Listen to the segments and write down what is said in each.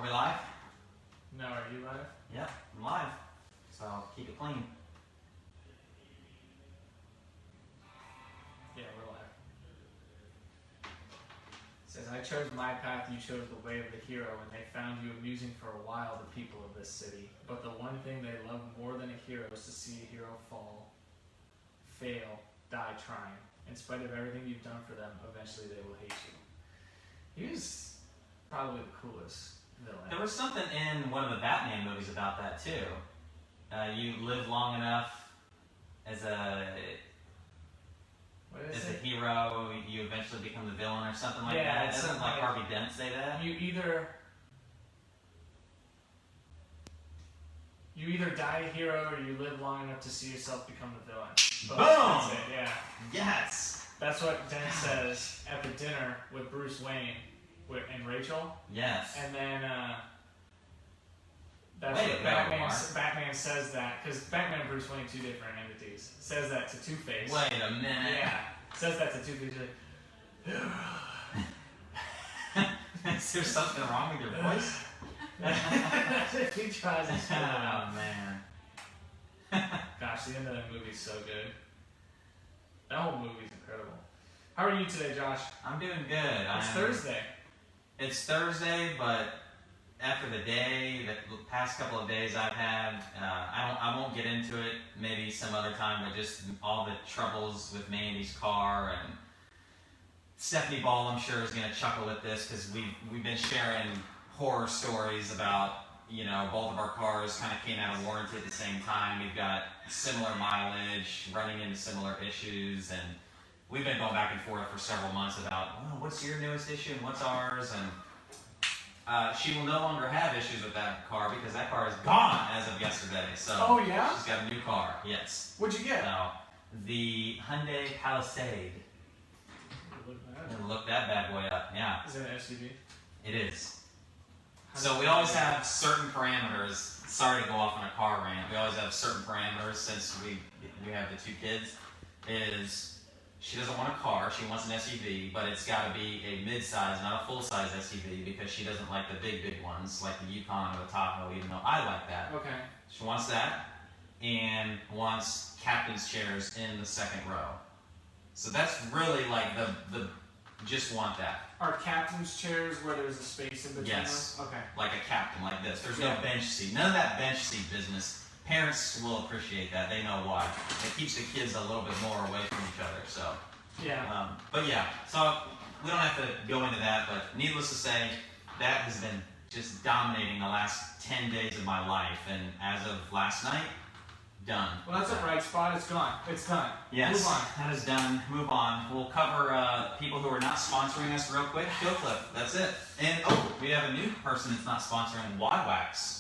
Are we live? No, are you live? Yep, I'm live. So keep it clean. Yeah, we're live. It says, I chose my path, you chose the way of the hero, and they found you amusing for a while, the people of this city. But the one thing they love more than a hero is to see a hero fall, fail, die trying. In spite of everything you've done for them, eventually they will hate you. He was probably the coolest villain. There was something in one of the Batman movies about that too. You live long enough as a hero, you eventually become the villain or something like that. Doesn't like Harvey Dent say that? You either die a hero or you live long enough to see yourself become the villain. Boom! That's it, yeah. Yes! That's what Dent says at the dinner with Bruce Wayne and Rachel. Yes. And then that's what Batman says that, because Batman and Bruce Wayne, two different entities, says that to Two-Face. Wait a minute. Yeah. Says that to Two-Face. Like, is there something wrong with your voice? He tries to screw it out. Oh, man. Gosh, the end of that movie's so good. That whole movie's incredible. How are you today, Josh? I'm doing good. It's Thursday. It's Thursday, but after the day, the past couple of days I've had, I won't get into it maybe some other time, but just all the troubles with Mandy's car, and Stephanie Ball, I'm sure, is going to chuckle at this because we've been sharing horror stories about, you know, both of our cars kind of came out of warranty at the same time. We've got similar mileage, running into similar issues, and we've been going back and forth for several months about, well, what's your newest issue and what's ours, and she will no longer have issues with that car because that car is gone as of yesterday. So oh, yeah? She's got a new car, yes. What'd you get? The Hyundai Palisade. Look that bad boy up, yeah. Is it an SUV? It is. So we always have certain parameters. Sorry to go off on a car rant. We always have certain parameters since we have the two kids. Is she doesn't want a car, she wants an SUV, but it's got to be a mid-size, not a full-size SUV, because she doesn't like the big ones, like the Yukon or the Tahoe, even though I like that. Okay. She wants that, and wants captain's chairs in the second row. So that's really like the just want that. Are captain's chairs where there's a space in between Yes. them? Okay. Like a captain, like this. There's no bench seat. None of that bench seat business. Parents will appreciate that. They know why. It keeps the kids a little bit more away from each other. So. Yeah. But yeah. So we don't have to go into that. But needless to say, that has been just dominating the last 10 days of my life. And as of last night, done. Well, that's a bright spot. It's gone. It's done. Yes. Move on. That is done. Move on. We'll cover people who are not sponsoring us real quick. Kill Clip. That's it. And we have a new person that's not sponsoring Wad Wax.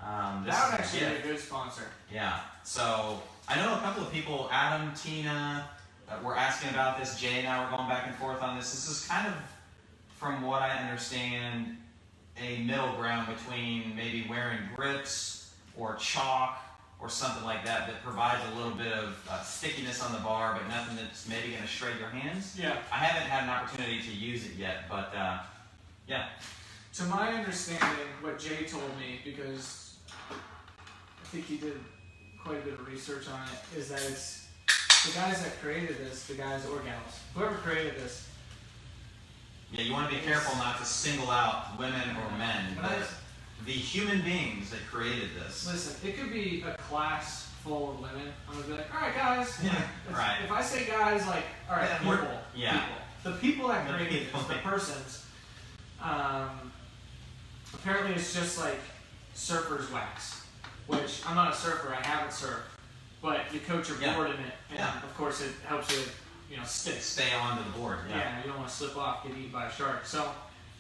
That would actually be a good sponsor. Yeah. So I know a couple of people, Adam, Tina, were asking about this. Jay and I were going back and forth on this. This is kind of, from what I understand, a middle ground between maybe wearing grips or chalk or something like that that provides a little bit of stickiness on the bar, but nothing that's maybe going to shred your hands. Yeah. I haven't had an opportunity to use it yet, but yeah. To my understanding, what Jay told me, because I think he did quite a bit of research on it, is that it's the guys that created this, the guys or gals, whoever created this. Yeah, you want to be careful not to single out women or men, but the human beings that created this. Listen, it could be a class full of women. I'm going to be like, all right, guys. Yeah, right. If I say guys, like, all right, yeah, people. Yeah. People. The people that created this, the persons, apparently it's just like surfer's wax, which I'm not a surfer, I haven't surfed, but you coat your board in it, and of course it helps you, stick. Stay onto the board. Yeah, you don't want to slip off, get eaten by a shark. So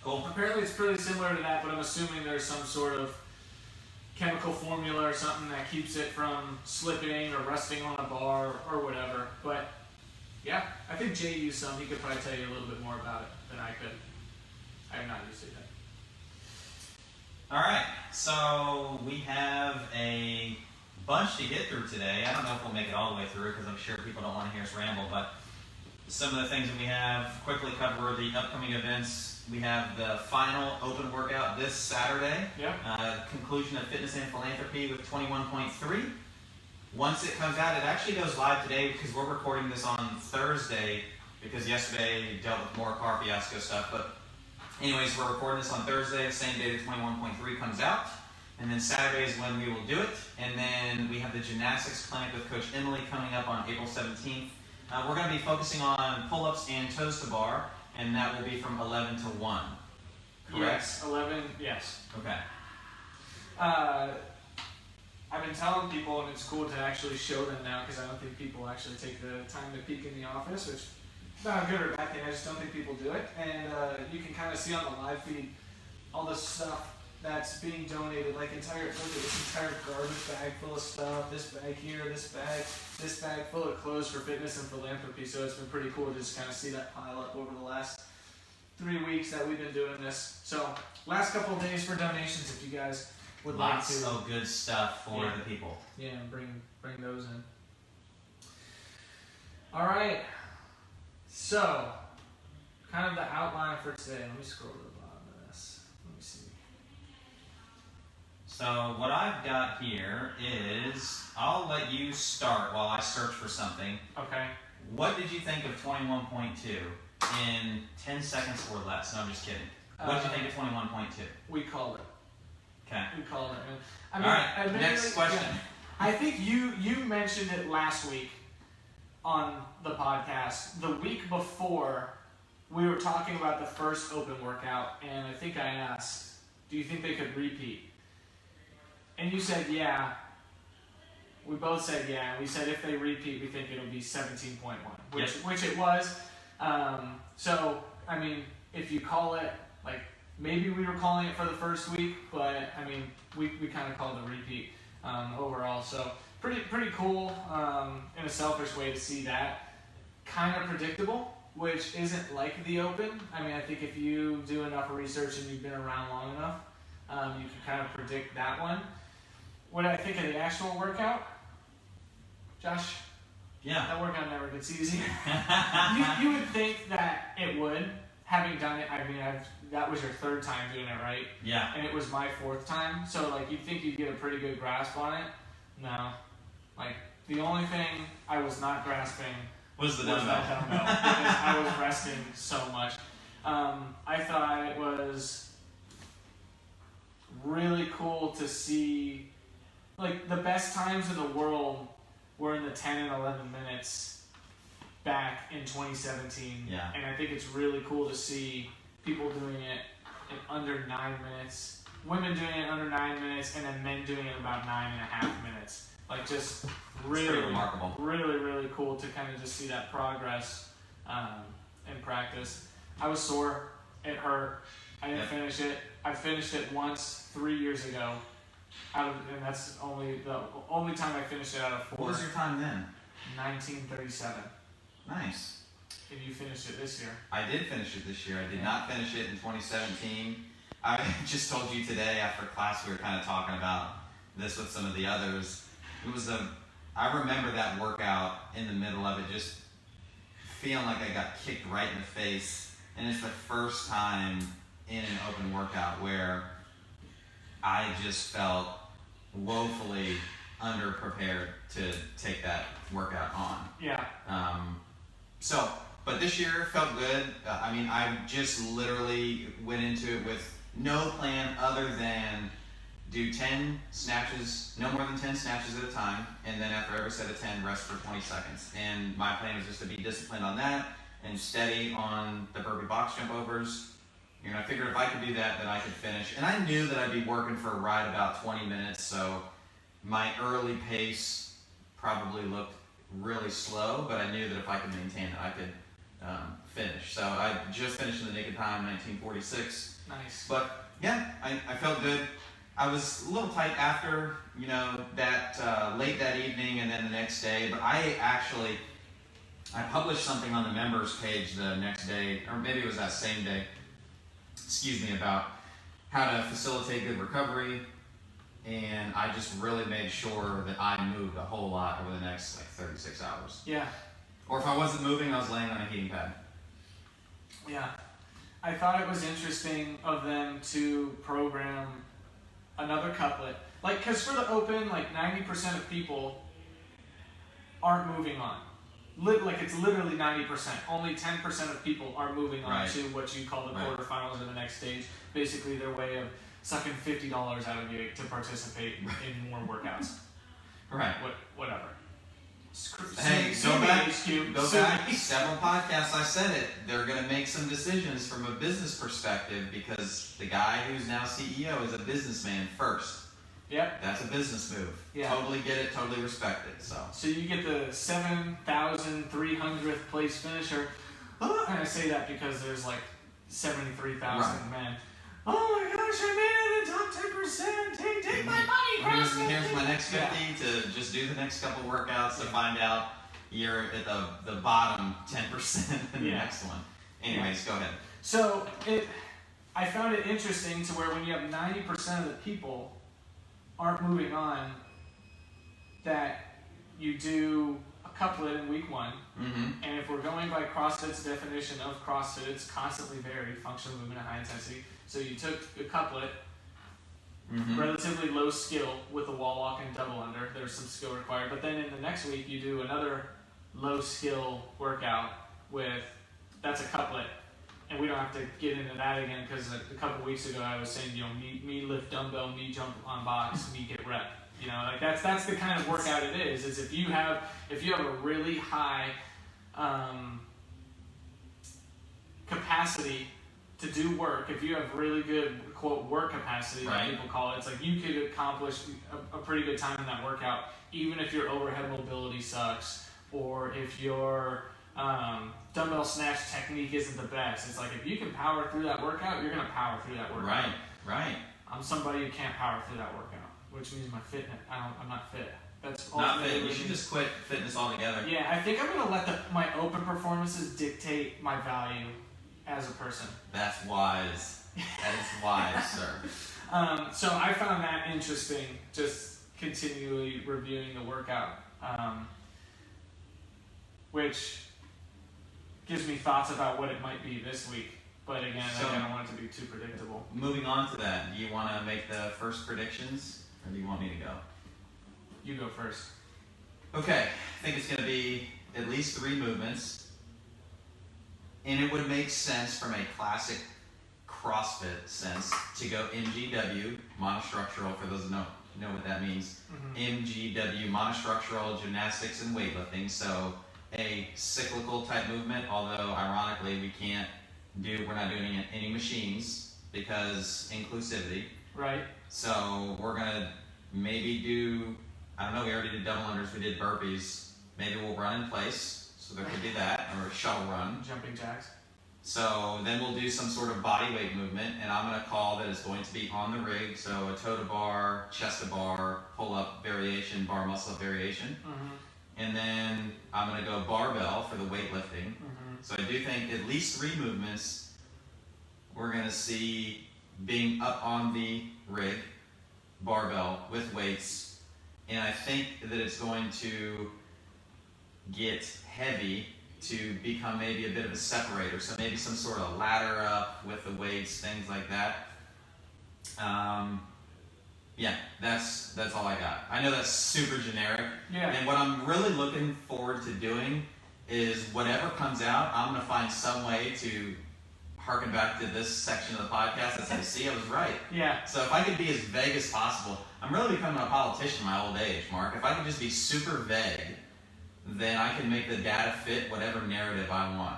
cool. Apparently it's pretty similar to that, but I'm assuming there's some sort of chemical formula or something that keeps it from slipping or rusting on a bar or whatever. But yeah, I think Jay used some. He could probably tell you a little bit more about it than I could. I have not used it yet. All right, so we have a bunch to get through today. I don't know if we'll make it all the way through because I'm sure people don't want to hear us ramble, but some of the things that we have, quickly cover the upcoming events. We have the final open workout this Saturday. Yep. Conclusion of Fitness and Philanthropy with 21.3. Once it comes out, it actually goes live today because we're recording this on Thursday because yesterday dealt with more car fiasco stuff. But anyways, we're recording this on Thursday, the same day the 21.3 comes out. And then Saturday is when we will do it. And then we have the gymnastics clinic with Coach Emily coming up on April 17th. We're going to be focusing on pull-ups and toes to bar, and that will be from 11 to 1. Correct? Yes, 11, yes. Okay. I've been telling people, and it's cool to actually show them now because I don't think people actually take the time to peek in the office, which not good or bad thing. I just don't think people do it. And you can kind of see on the live feed all the stuff that's being donated. Like look at this entire garbage bag full of stuff. This bag here, this bag full of clothes for fitness and philanthropy. So it's been pretty cool to just kind of see that pile up over the last 3 weeks that we've been doing this. So last couple of days for donations, if you guys would Lots like to. of good stuff for the people. Yeah, and bring those in. All right. So, kind of the outline for today. Let me scroll to the bottom of this. Let me see. So what I've got here is, I'll let you start while I search for something. Okay. What did you think of 21.2 in 10 seconds or less? No, I'm just kidding. What did you think of 21.2? We called it. Okay. We called it. All right. Next question. Yeah, I think you mentioned it last week on the podcast. The week before, we were talking about the first open workout, and I think I asked, do you think they could repeat? And you said, yeah. We both said, yeah. And we said, if they repeat, we think it'll be 17.1, which it was. So, I mean, if you call it, like, maybe we were calling it for the first week, but, I mean, we kind of called it a repeat overall. So, pretty cool in a selfish way to see that. Kind of predictable, which isn't like the open. I mean, I think if you do enough research and you've been around long enough, you can kind of predict that one. What did I think of the actual workout? Josh? Yeah. That workout never gets easier. you would think that it would, having done it. I mean, that was your third time doing it, right? Yeah. And it was my fourth time. So, like, you'd think you'd get a pretty good grasp on it. No. Like, the only thing I was not grasping was the dumbbell. dumbbell. Because I was resting so much. I thought it was really cool to see, like, the best times in the world were in the 10 and 11 minutes back in 2017. Yeah. And I think it's really cool to see people doing it in under 9 minutes, women doing it in under 9 minutes, and then men doing it in about 9.5 minutes. Like, just really remarkable. Really cool to kind of just see that progress in practice. I was sore. It hurt. I didn't finish it. I finished it once 3 years ago. And that's the only time I finished it out of 4. What was your time then? 1937. Nice. And you finished it this year. I did finish it this year. I did not finish it in 2017. I just told you today after class we were kind of talking about this with some of the others. I remember that workout in the middle of it just feeling like I got kicked right in the face. And it's the first time in an open workout where I just felt woefully underprepared to take that workout on. Yeah. But this year felt good. I mean, I just literally went into it with no plan other than do 10 snatches, no more than 10 snatches at a time, and then after every set of 10, rest for 20 seconds. And my plan was just to be disciplined on that and steady on the burpee box jump overs. You know, I figured if I could do that, then I could finish. And I knew that I'd be working for right about 20 minutes, so my early pace probably looked really slow, but I knew that if I could maintain it, I could finish. So I just finished in the naked time, 1946. Nice. But yeah, I felt good. I was a little tight after, you know, that late that evening and then the next day, but I published something on the members page the next day, or maybe it was that same day, about how to facilitate good recovery, and I just really made sure that I moved a whole lot over the next 36 hours. Yeah. Or if I wasn't moving, I was laying on a heating pad. Yeah. I thought it was interesting of them to program another couplet. Like, because for the open, like 90% of people aren't moving on. Like, it's literally 90%. Only 10% of people are moving on Right. to what you call the Right. quarterfinals or the next stage. Basically, their way of sucking $50 out of you to participate in more workouts. Right. Whatever. Hey, go back HQ. several podcasts. I said it. They're going to make some decisions from a business perspective because the guy who's now CEO is a businessman first. Yep. That's a business move. Yeah. Totally get it. Totally respect it. So you get the 7,300th place finisher. Oh, and I say that because there's like 73,000 men. Oh my gosh, I made it in the top 10%. Take my money, Here's my next 50 to just do the next couple workouts to find out you're at the bottom 10% in the next one. Anyways, go ahead. So I found it interesting to where when you have 90% of the people aren't moving on, that you do a couplet in week 1. Mm-hmm. And if we're going by CrossFit's definition of CrossFit, it's constantly varied, functional movement at high intensity. So you took a couplet, relatively low skill with the wall walk and double under. There's some skill required. But then in the next week, you do another low skill workout with, that's a couplet. And we don't have to get into that again because a couple weeks ago I was saying, me lift dumbbell, me jump on box, me get rep. Like that's the kind of workout it is. Is if you have a really high capacity to do work, if you have really good quote work capacity, like people call it, it's like you could accomplish a pretty good time in that workout, even if your overhead mobility sucks or if your dumbbell snatch technique isn't the best. It's like if you can power through that workout, you're gonna power through that workout. Right. I'm somebody who can't power through that workout, which means my fitness. I'm not fit. That's not fit. You should just quit fitness altogether. Yeah, I think I'm gonna let my open performances dictate my value as a person. That's wise. That is wise, sir. So I found that interesting, just continually reviewing the workout, which gives me thoughts about what it might be this week. But again, I don't want it to be too predictable. Moving on to that, do you want to make the first predictions, or do you want me to go? You go first. Okay, I think it's going to be at least 3 movements. And it would make sense from a classic CrossFit sense to go MGW, monostructural, for those who know what that means. MGW, monostructural, gymnastics, and weightlifting. So a cyclical type movement, although ironically we're not doing any machines because inclusivity. Right. So we're going to maybe do, I don't know, we already did double unders, we did burpees. Maybe we'll run in place. So there could be that, or a shuttle run. Jumping jacks. So then we'll do some sort of body weight movement, and I'm going to call that it's going to be on the rig. So a toe to bar, chest to bar, pull up variation, bar muscle up variation. And then I'm going to go barbell for the weightlifting. So I do think at least 3 movements we're going to see being up on the rig, barbell with weights. And I think that it's going to get heavy to become maybe a bit of a separator. So maybe some sort of ladder up with the weights, things like that. Yeah, that's all I got. I know that's super generic. Yeah. And what I'm really looking forward to doing is whatever comes out, I'm going to find some way to harken back to this section of the podcast and say, see, I was right. Yeah. So if I could be as vague as possible, I'm really becoming a politician in my old age, Mark. If I could just be super vague, then I can make the data fit whatever narrative I want.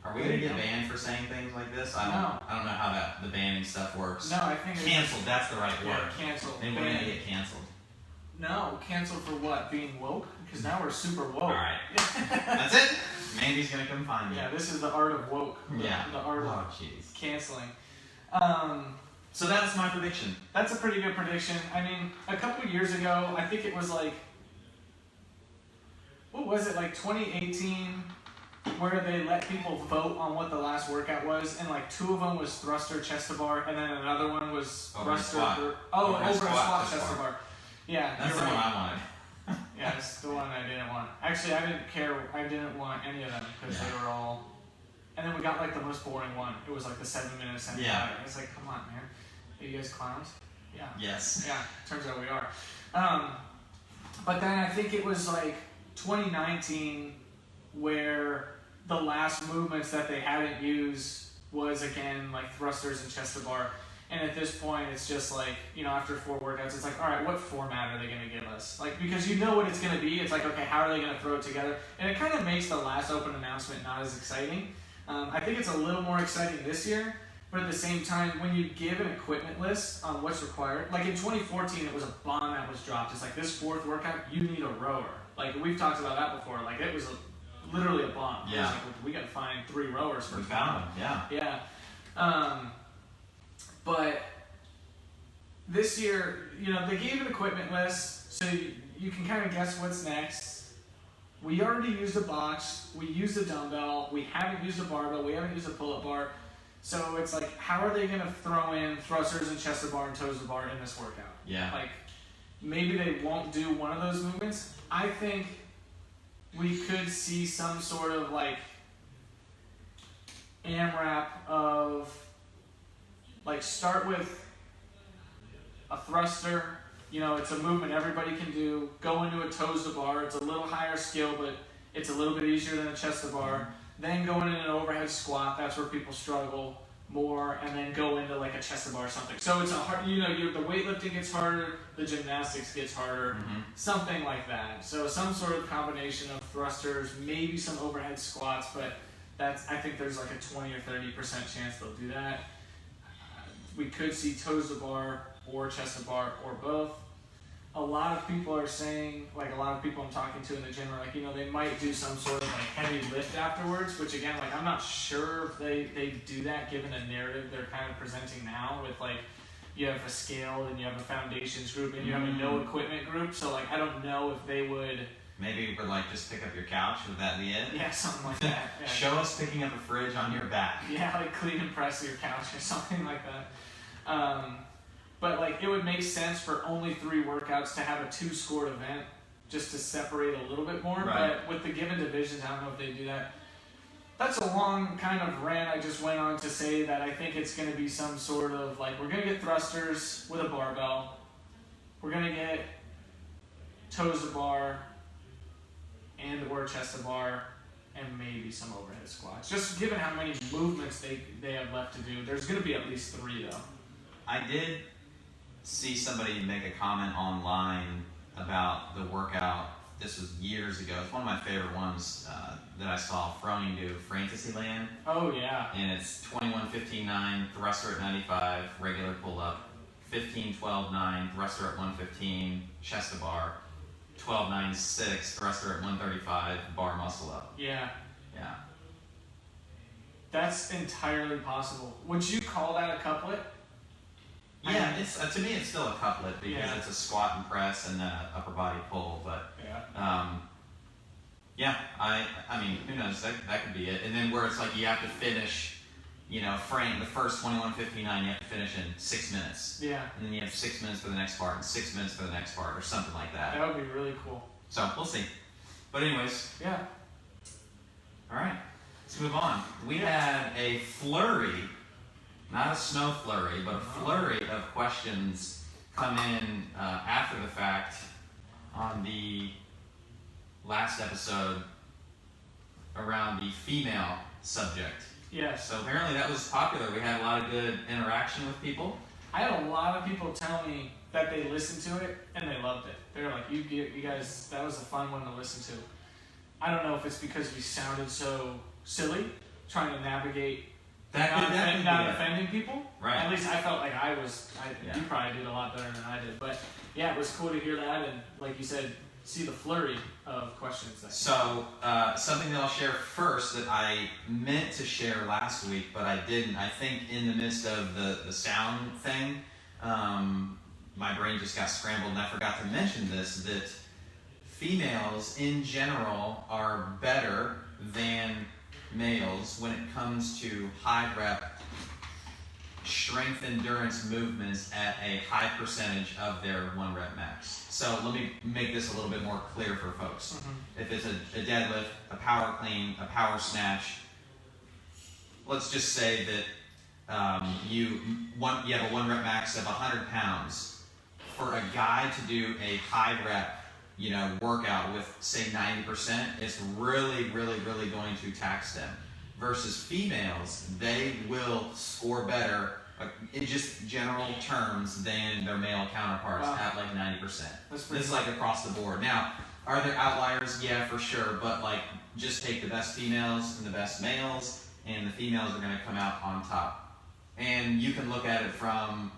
Are we going to get banned for saying things like this? I don't know how the banning stuff works. No, I think canceled. That's the right word. Yeah, canceled. Maybe we're going to get canceled. No, canceled for what? Being woke? Because now we're super woke. All right. That's it. Mandy's going to come find me. Yeah, this is the art of woke. Yeah. The art of jeez. canceling. So that's my prediction. That's a pretty good prediction. I mean, a couple years ago, I think it was like, what was it, like 2018, where they let people vote on what the last workout was, and like 2 of them was thruster chest to bar, and then another one was over thruster squat. Over a squat chest to bar. Yeah, that's the one I wanted. Yeah, it's the one I didn't want. Actually, I didn't care. I didn't want any of them because they were all. And then we got like the most boring one. It was like the 7-minute assembly ladder. It's like, come on, man. Are you guys clowns? Yeah. Yes. Yeah. Turns out we are. But then I think it was like 2019 where the last movements that they hadn't used was again like thrusters and chest to bar. And at this point, it's just like, you know, after 4 workouts, it's like, all right, what format are they going to give us? Like, because you know what it's going to be. It's like, okay, how are they going to throw it together? And it kind of makes the last open announcement not as exciting. I think it's a little more exciting this year, but at the same time, when you give an equipment list on what's required, like in 2014, it was a bomb that was dropped. It's like, this 4th workout, you need a rower. Like, we've talked about that before. Like, it was literally a bomb. Yeah. It was like, we got to find 3 rowers for We found them, yeah. But this year, you know, they gave an equipment list, so you can kind of guess what's next. We already used a box, we used a dumbbell, we haven't used a barbell, we haven't used a pull-up bar. So it's like, how are they going to throw in thrusters and chest to bar and toes to bar in this workout? Yeah. Like, maybe they won't do one of those movements. I think we could see some sort of like AMRAP of like start with a thruster, you know, it's a movement everybody can do, go into a toes to bar, it's a little higher skill, but it's a little bit easier than a chest to bar. Then go into an overhead squat, that's where people struggle more, and then go into like a chest to bar or something. So it's a hard, you know, the weightlifting gets harder, the gymnastics gets harder, something like that. So some sort of combination of thrusters, maybe some overhead squats, but I think there's like a 20 or 30% chance they'll do that. We could see toes to bar or chest to bar or both. A lot of people are saying, like a lot of people I'm talking to in the gym are like, you know, they might do some sort of like heavy lift afterwards, which again, like I'm not sure if they do that given the narrative they're kind of presenting now with like, you have a scale and you have a foundations group and you have a no equipment group. So like, I don't know if they would. Maybe we're like, just pick up your couch, would that be it? Yeah, something like that. Yeah. Show us picking up a fridge on your back. Yeah, like clean and press your couch or something like that. But like it would make sense for only 3 workouts to have a 2-scored event just to separate a little bit more. Right. But with the given divisions, I don't know if they do that. That's a long kind of rant I just went on to say that I think it's going to be some sort of like, we're going to get thrusters with a barbell. We're going to get toes to bar and or chest to bar and maybe some overhead squats. Just given how many movements they have left to do, there's going to be at least 3 though. I did see somebody make a comment online about the workout. This was years ago. It's one of my favorite ones that I saw Froning do, Fantasyland. Oh yeah. And it's 21-15-9, thruster at 95, regular pull-up. 15-12-9, thruster at 115, chest to bar. 12-9-6, thruster at 135, bar muscle up. Yeah. Yeah. That's entirely possible. Would you call that a couplet? Yeah, it's to me it's still a couplet because it's a squat and press and then an upper body pull. But I mean, who knows? That could be it. And then where it's like you have to finish, you know, frame the first 21-59, you have to finish in 6 minutes. Yeah. And then you have 6 minutes for the next part and 6 minutes for the next part or something like that. That would be really cool. So we'll see. But anyways. Yeah. All right. Let's move on. We had a flurry. Not a snow flurry, but a flurry of questions come in after the fact on the last episode around the female subject. Yes. So apparently that was popular. We had a lot of good interaction with people. I had a lot of people tell me that they listened to it and they loved it. They were like, you guys, that was a fun one to listen to. I don't know if it's because we sounded so silly trying to navigate not offending people. Right. At least I felt like you probably did a lot better than I did. But yeah, it was cool to hear that and like you said, see the flurry of questions. So something that I'll share first that I meant to share last week, but I didn't. I think in the midst of the sound thing, my brain just got scrambled and I forgot to mention this, that females in general are better than males when it comes to high rep strength endurance movements at a high percentage of their 1 rep max. So let me make this a little bit more clear for folks. If it's a deadlift, a power clean, a power snatch, let's just say that you have a 1 rep max of 100 pounds. For a guy to do a high rep, workout with say 90%, it's really, really, really going to tax them. Versus females, they will score better in just general terms than their male counterparts at like 90%. This is like across the board. Now, are there outliers? Yeah, for sure. But like, just take the best females and the best males, and the females are going to come out on top. And you can look at it from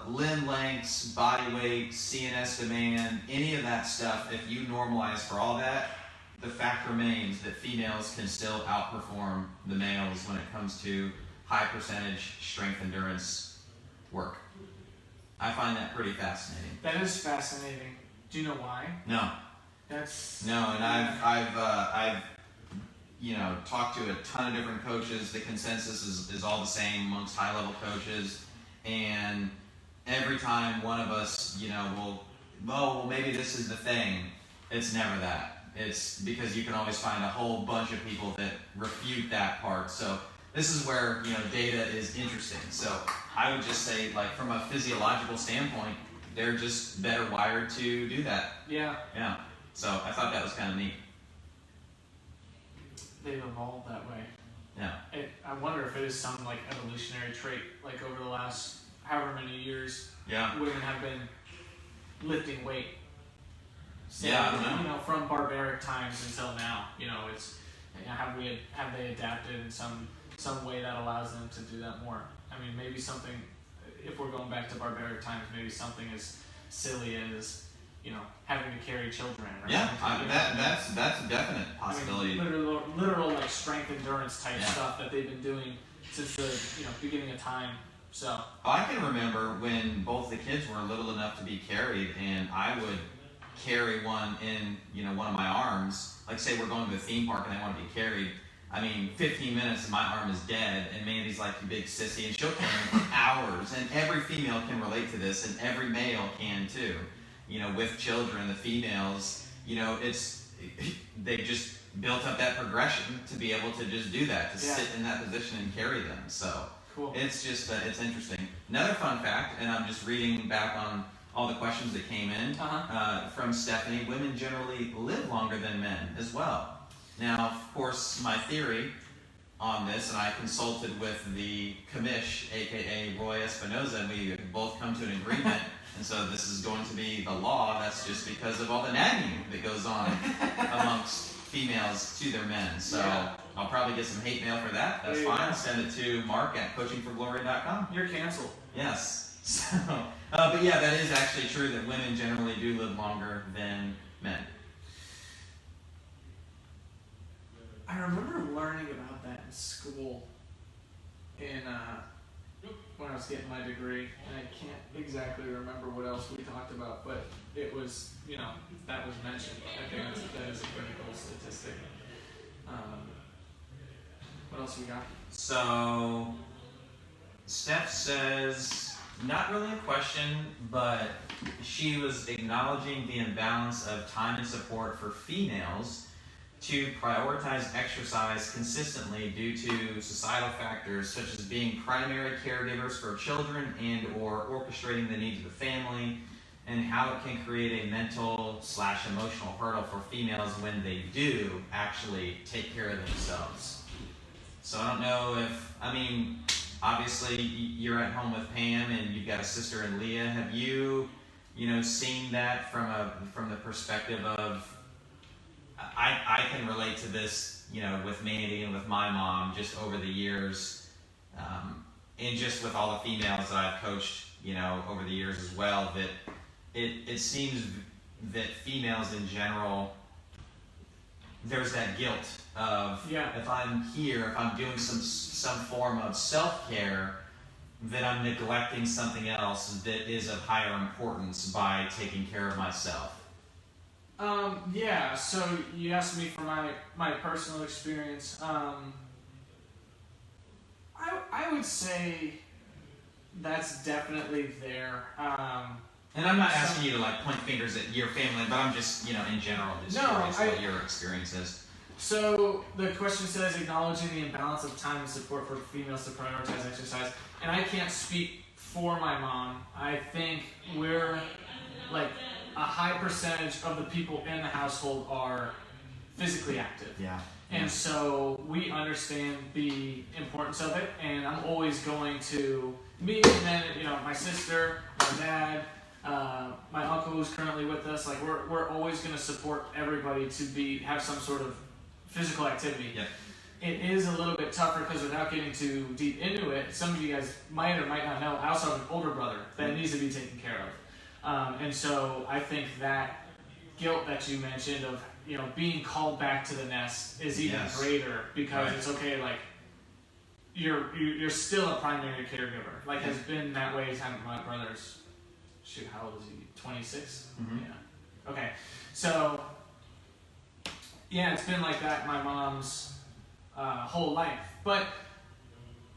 limb lengths, body weight, CNS demand, any of that stuff. If you normalize for all that, the fact remains that females can still outperform the males when it comes to high percentage strength endurance work. I find that pretty fascinating. That is fascinating. Do you know why? No. No, and I've talked to a ton of different coaches. The consensus is all the same amongst high level coaches, and every time one of us, well, maybe this is the thing. It's never that. It's because you can always find a whole bunch of people that refute that part. So this is where, data is interesting. So I would just say, like, from a physiological standpoint, they're just better wired to do that. Yeah. Yeah. So I thought that was kind of neat. They've evolved that way. Yeah. I wonder if it is some like evolutionary trait, like over the last however many years, women have been lifting weight. So, I don't know. From barbaric times until now, it's have they adapted in some way that allows them to do that more? I mean, maybe something. If we're going back to barbaric times, maybe something as silly as having to carry children. Right? Yeah, that's a definite possibility. I mean, literal like strength endurance type stuff that they've been doing since the beginning of time. So I can remember when both the kids were little enough to be carried, and I would carry one in one of my arms. Like, say we're going to the theme park and I want to be carried. I mean, 15 minutes and my arm is dead, and Mandy's like, you big sissy, and she'll carry me for hours. And every female can relate to this, and every male can too. With children, the females, they just built up that progression to be able to just do that, to sit in that position and carry them. So cool. It's just, it's interesting. Another fun fact, and I'm just reading back on all the questions that came in from Stephanie, women generally live longer than men as well. Now, of course, my theory on this, and I consulted with the commish, aka Roy Espinoza, and we both come to an agreement. And so this is going to be the law. That's just because of all the nagging that goes on amongst females to their men. So I'll probably get some hate mail for that. That's fine. Send it to mark@coachingforglory.com. You're canceled. Yes. So, but yeah, that is actually true that women generally do live longer than men. I remember learning about that in school when I was getting my degree, and I can't exactly remember what else we talked about, but it was, that was mentioned. I think that is a critical statistic. What else we got? So, Steph says, not really a question, but she was acknowledging the imbalance of time and support for females to prioritize exercise consistently due to societal factors such as being primary caregivers for children and or orchestrating the needs of the family, and how it can create a mental/emotional hurdle for females when they do actually take care of themselves. So I don't know if, obviously you're at home with Pam and you've got a sister in Leah. Have you, seen that from the perspective of, I can relate to this, with Mandy and with my mom just over the years, and just with all the females that I've coached, over the years as well, that it seems that females in general, there's that guilt of if I'm here, if I'm doing some form of self-care, that I'm neglecting something else that is of higher importance by taking care of myself. So you asked me for my personal experience. I would say That's definitely there. And I'm not asking you to like point fingers at your family, but I'm just, in general, just curious what your experience is. So the question says, acknowledging the imbalance of time and support for females to prioritize exercise. And I can't speak for my mom. I think we're like a high percentage of the people in the household are physically active. Yeah. And so we understand the importance of it, and I'm always going to me and then my sister, my dad, my uncle who's currently with us. Like we're always going to support everybody to have some sort of physical activity. Yep. It is a little bit tougher because without getting too deep into it, some of you guys might or might not know, I also have an older brother that needs to be taken care of. And so I think that guilt that you mentioned of being called back to the nest is even greater because it's okay. Like you're still a primary caregiver. Like has been that way. My brother's how old is he? 26. Mm-hmm. Yeah. Okay. So yeah, it's been like that my mom's whole life. But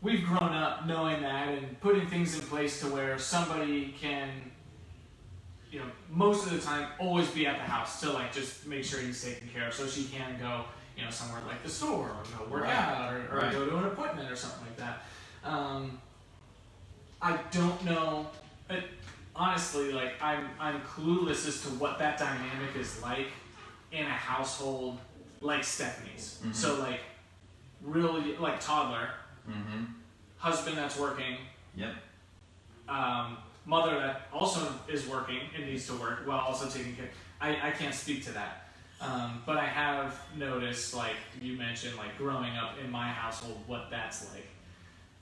we've grown up knowing that and putting things in place to where somebody can, most of the time always be at the house to like just make sure he's taken care of so she can go, somewhere like the store or go work out or go to an appointment or something like that. I don't know, but honestly, like I'm clueless as to what that dynamic is like in a household like Stephanie's. Mm-hmm. So like really like toddler, husband that's working, mother that also is working and needs to work while also taking care. I can't speak to that. But I have noticed, like you mentioned, like growing up in my household, what that's like.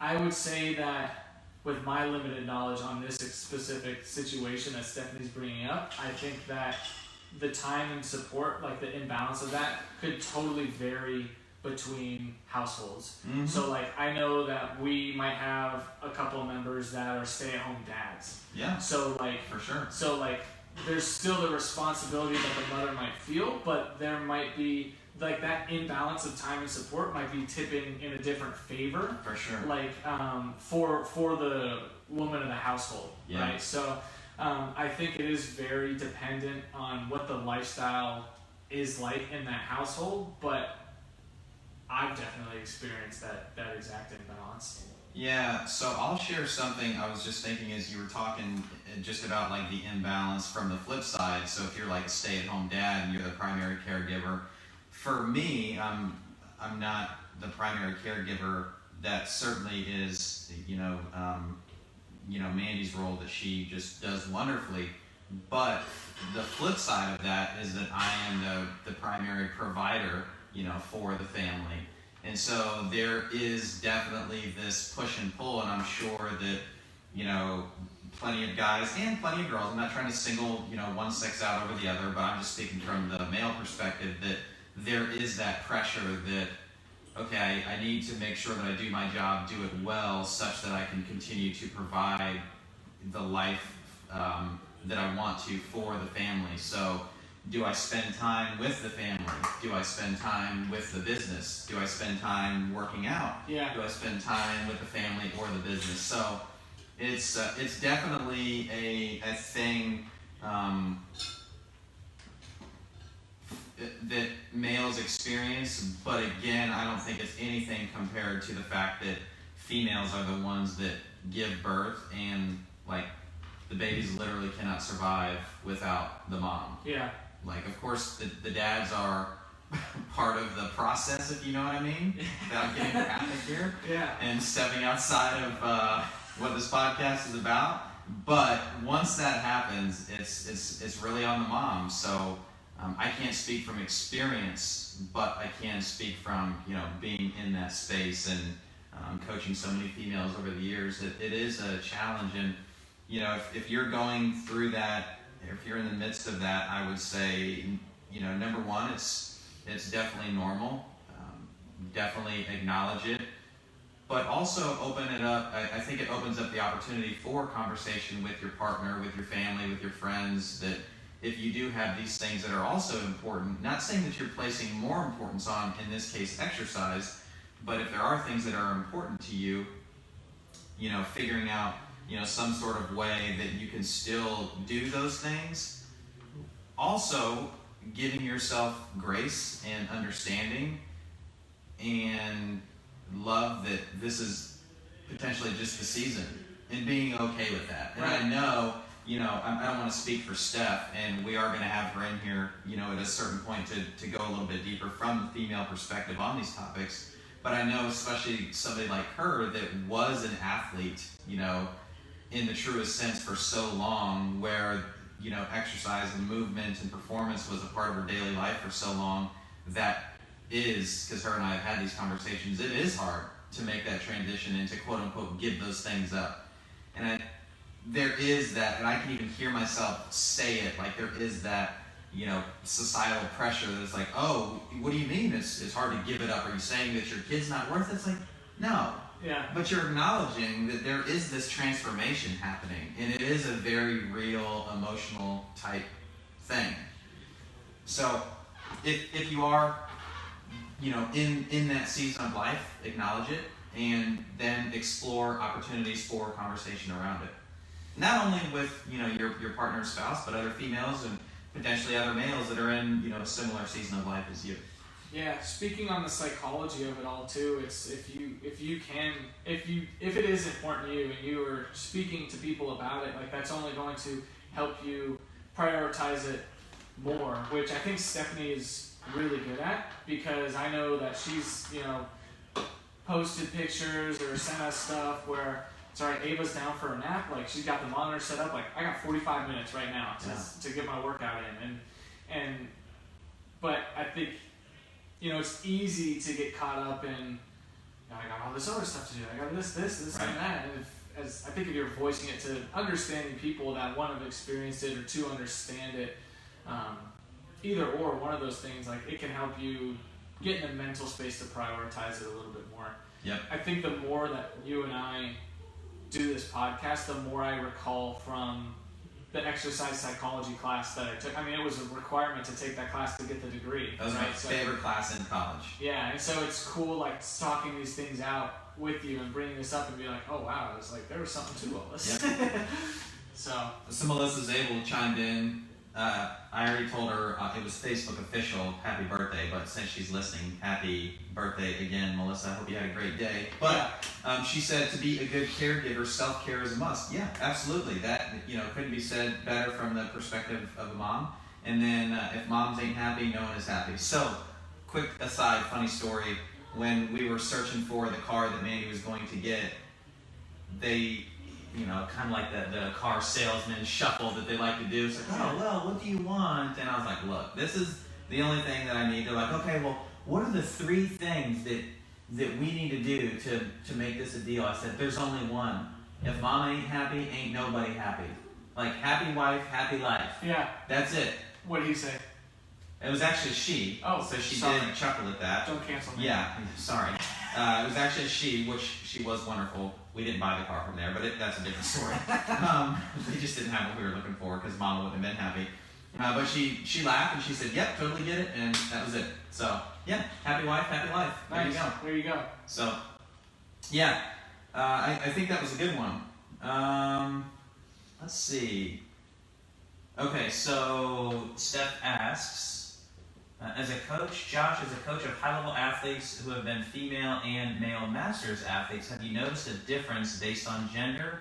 I would say that with my limited knowledge on this specific situation that Stephanie's bringing up, I think that the time and support, like the imbalance of that, could totally vary between households. Mm-hmm. So like I know that we might have a couple of members that are stay-at-home dads. Yeah. So like for sure. So like there's still the responsibility that the mother might feel, but there might be like that imbalance of time and support might be tipping in a different favor. For sure. Like for the woman of the household, right? So I think it is very dependent on what the lifestyle is like in that household, but I've definitely experienced that exact imbalance. Yeah, so I'll share something I was just thinking as you were talking just about like the imbalance from the flip side. So if you're like a stay-at-home dad and you're the primary caregiver, for me, I'm not the primary caregiver. That certainly is, Mandy's role that she just does wonderfully. But the flip side of that is that I am the primary provider, for the family. And so there is definitely this push and pull, and I'm sure that, plenty of guys and plenty of girls, I'm not trying to single, one sex out over the other, but I'm just speaking from the male perspective, that there is that pressure that, okay, I need to make sure that I do my job, do it well, such that I can continue to provide the life that I want to for the family. So do I spend time with the family? Do I spend time with the business? Do I spend time working out? Yeah. Do I spend time with the family or the business? So it's definitely a thing that males experience, but again, I don't think it's anything compared to the fact that females are the ones that give birth, and like the babies literally cannot survive without the mom. Yeah. Like, of course, the dads are part of the process, if you know what I mean, without getting graphic here, and stepping outside of what this podcast is about. But once that happens, it's really on the mom. So I can't speak from experience, but I can speak from being in that space and coaching so many females over the years. It is a challenge, and if you're going through that. If you're in the midst of that, I would say, number one, it's definitely normal. Definitely acknowledge it, but also open it up. I think it opens up the opportunity for conversation with your partner, with your family, with your friends, that if you do have these things that are also important, not saying that you're placing more importance on, in this case, exercise, but if there are things that are important to you, figuring out, some sort of way that you can still do those things. Also, giving yourself grace and understanding and love that this is potentially just the season, and being okay with that. And Right. I know, I don't want to speak for Steph, and we are going to have her in here, at a certain point to go a little bit deeper from the female perspective on these topics. But I know, especially somebody like her that was an athlete, in the truest sense for so long, where, exercise and movement and performance was a part of her daily life for so long, that is, because her and I have had these conversations, it is hard to make that transition and to quote unquote give those things up. And there is that, and I can even hear myself say it, like there is that, societal pressure that's like, oh, what do you mean it's hard to give it up? Are you saying that your kid's not worth it? It's like, no. Yeah. But you're acknowledging that there is this transformation happening, and it is a very real, emotional type thing. So, if you are, in that season of life, acknowledge it, and then explore opportunities for conversation around it. Not only with, your partner or spouse, but other females and potentially other males that are in, a similar season of life as you. Yeah, speaking on the psychology of it all too, it's if it is important to you and you are speaking to people about it, like that's only going to help you prioritize it more, which I think Stephanie is really good at, because I know that she's, posted pictures or sent us stuff where, sorry, Ava's down for a nap, like she's got the monitor set up, like I got 45 minutes right now to get my workout in, but I think, it's easy to get caught up in, I got all this other stuff to do. I got this, Right. and that. And I think if you're voicing it to understanding people that one have experienced it or two understand it, either or, one of those things, like it can help you get in a mental space to prioritize it a little bit more. Yep. I think the more that you and I do this podcast, the more I recall from the exercise psychology class that I took. I mean, it was a requirement to take that class to get the degree. That was my favorite class in college. Yeah, and so it's cool, like, talking these things out with you and bringing this up and be like, oh, wow, it's like there was something to all this. Yep. So Melissa Zabel chimed in. I already told her it was Facebook official, happy birthday, but since she's listening, happy birthday again, Melissa. I hope you had a great day. But she said to be a good caregiver, self-care is a must. Yeah, absolutely. That, couldn't be said better from the perspective of a mom. And then if moms ain't happy, no one is happy. So, quick aside, funny story. When we were searching for the car that Mandy was going to get, they, kind of like the car salesman shuffle that they like to do. It's like, oh, well, what do you want? And I was like, look, this is the only thing that I need. They're like, okay, well, what are the 3 things that we need to do to make this a deal? I said, there's only one. If mom ain't happy, ain't nobody happy. Like, happy wife, happy life. yeah, That's it. what did he say? It was actually she. Oh, so she sorry. did chuckle at that. Don't cancel me. Yeah, sorry. It was actually she, which she was wonderful. We didn't buy the car from there, but that's a different story. We just didn't have what we were looking for because Mama wouldn't have been happy. But she laughed and she said, "Yep, totally get it," and that was it. So yeah, happy wife, happy life. There Nice. you go. There you go. So yeah, I think that was a good one. Let's see. Okay, so Steph asks. As a coach, Josh, as a coach of high-level athletes who have been female and male masters athletes, have you noticed a difference based on gender,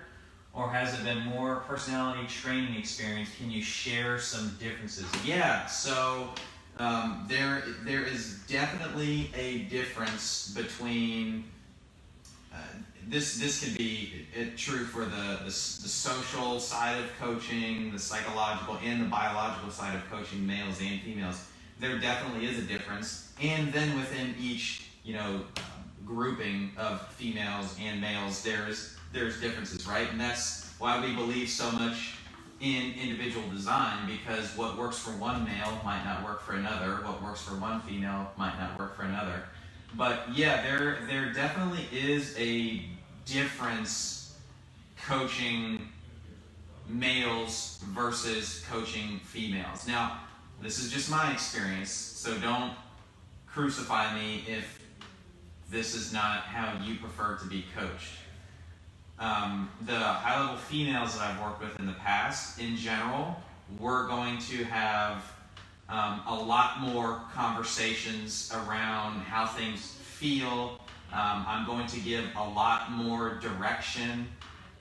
or has it been more personality training experience? Can you share some differences? Yeah, so there is definitely a difference between. This can be true for the social side of coaching, the psychological and the biological side of coaching, males and females. There definitely is a difference, and then within each, grouping of females and males, there's differences, right? And that's why we believe so much in individual design, because what works for one male might not work for another. What works for one female might not work for another. But yeah, there definitely is a difference coaching males versus coaching females. Now, this is just my experience, so don't crucify me if this is not how you prefer to be coached. the high-level females that I've worked with in the past, in general, we're going to have a lot more conversations around how things feel. I'm going to give a lot more direction.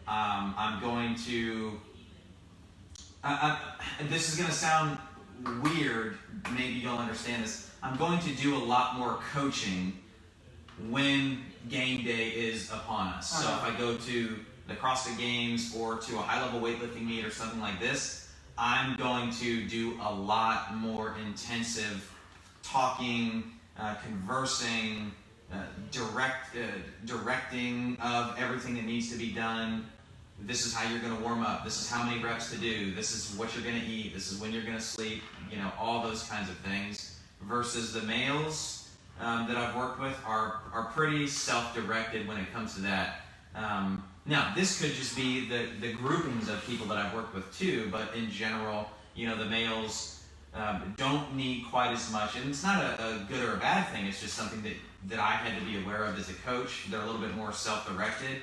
I'm going to... this is going to sound weird. Maybe you'll understand this. I'm going to do a lot more coaching when game day is upon us. So if I go to the CrossFit Games or to a high-level weightlifting meet or something like this, I'm going to do a lot more intensive talking, conversing, directing of everything that needs to be done. This is how you're going to warm up. This is how many reps to do. This is what you're going to eat. This is when you're going to sleep. All those kinds of things. Versus the males that I've worked with are pretty self-directed when it comes to that. Now, this could just be the groupings of people that I've worked with too, but in general, the males don't need quite as much. And it's not a good or a bad thing. It's just something that I had to be aware of as a coach. They're a little bit more self-directed.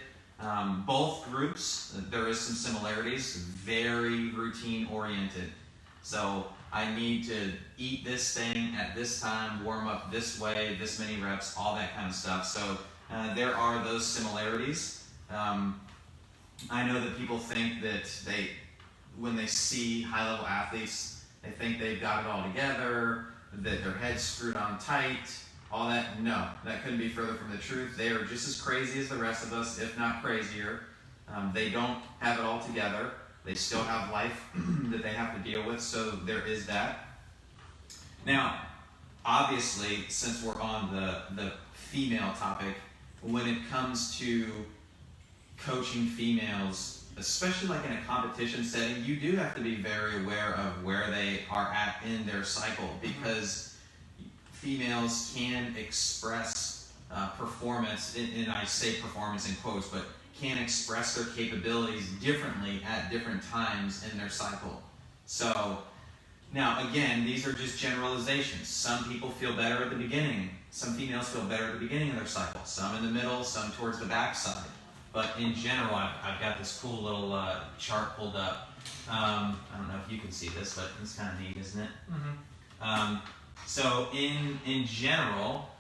Both groups, there is some similarities, very routine-oriented. So I need to eat this thing at this time, warm up this way, this many reps, all that kind of stuff. So there are those similarities. I know that people think that when they see high-level athletes, they think they've got it all together, that their head's screwed on tight, all that. No, that couldn't be further from the truth. They are just as crazy as the rest of us, if not crazier. They don't have it all together. They still have life that they have to deal with, so there is that. Now, obviously, since we're on the female topic, when it comes to coaching females, especially like in a competition setting, you do have to be very aware of where they are at in their cycle, because females can express performance, and I say performance in quotes, but can express their capabilities differently at different times in their cycle. So, now again, these are just generalizations. Some people feel better at the beginning. Some females feel better at the beginning of their cycle. Some in the middle, some towards the back side. But in general, I've got this cool little chart pulled up. I don't know if you can see this, but it's kind of neat, isn't it? Mm-hmm. So in general,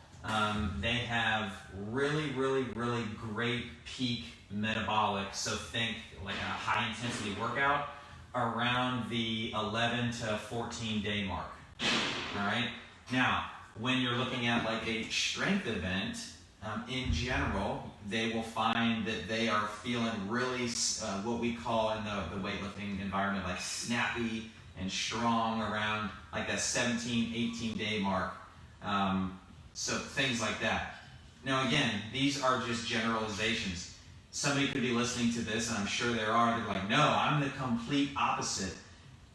they have really, really, really great peak metabolic. So think like a high intensity workout around the 11 to 14 day mark. All right. Now, when you're looking at like a strength event, in general, they will find that they are feeling really what we call in the weightlifting environment like snappy and strong around like that 17, 18 day mark. So things like that. Now again, these are just generalizations. Somebody could be listening to this, and I'm sure there are, they're like, no, I'm the complete opposite.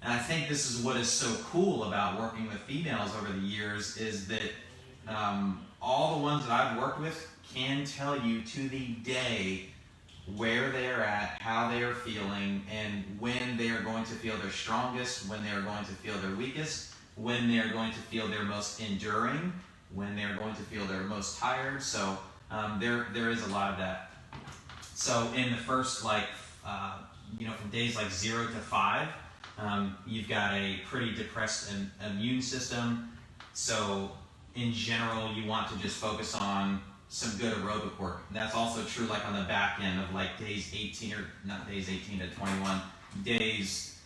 And I think this is what is so cool about working with females over the years, is that all the ones that I've worked with can tell you to the day where they're at, how they are feeling, and when they are going to feel their strongest, when they are going to feel their weakest, when they are going to feel their most enduring, when they are going to feel their most tired. So there is a lot of that. So in the first, from days like 0 to 5, you've got a pretty depressed immune system. So in general, you want to just focus on some good aerobic work. And that's also true like on the back end of like days 18, or not days 18 to 21, days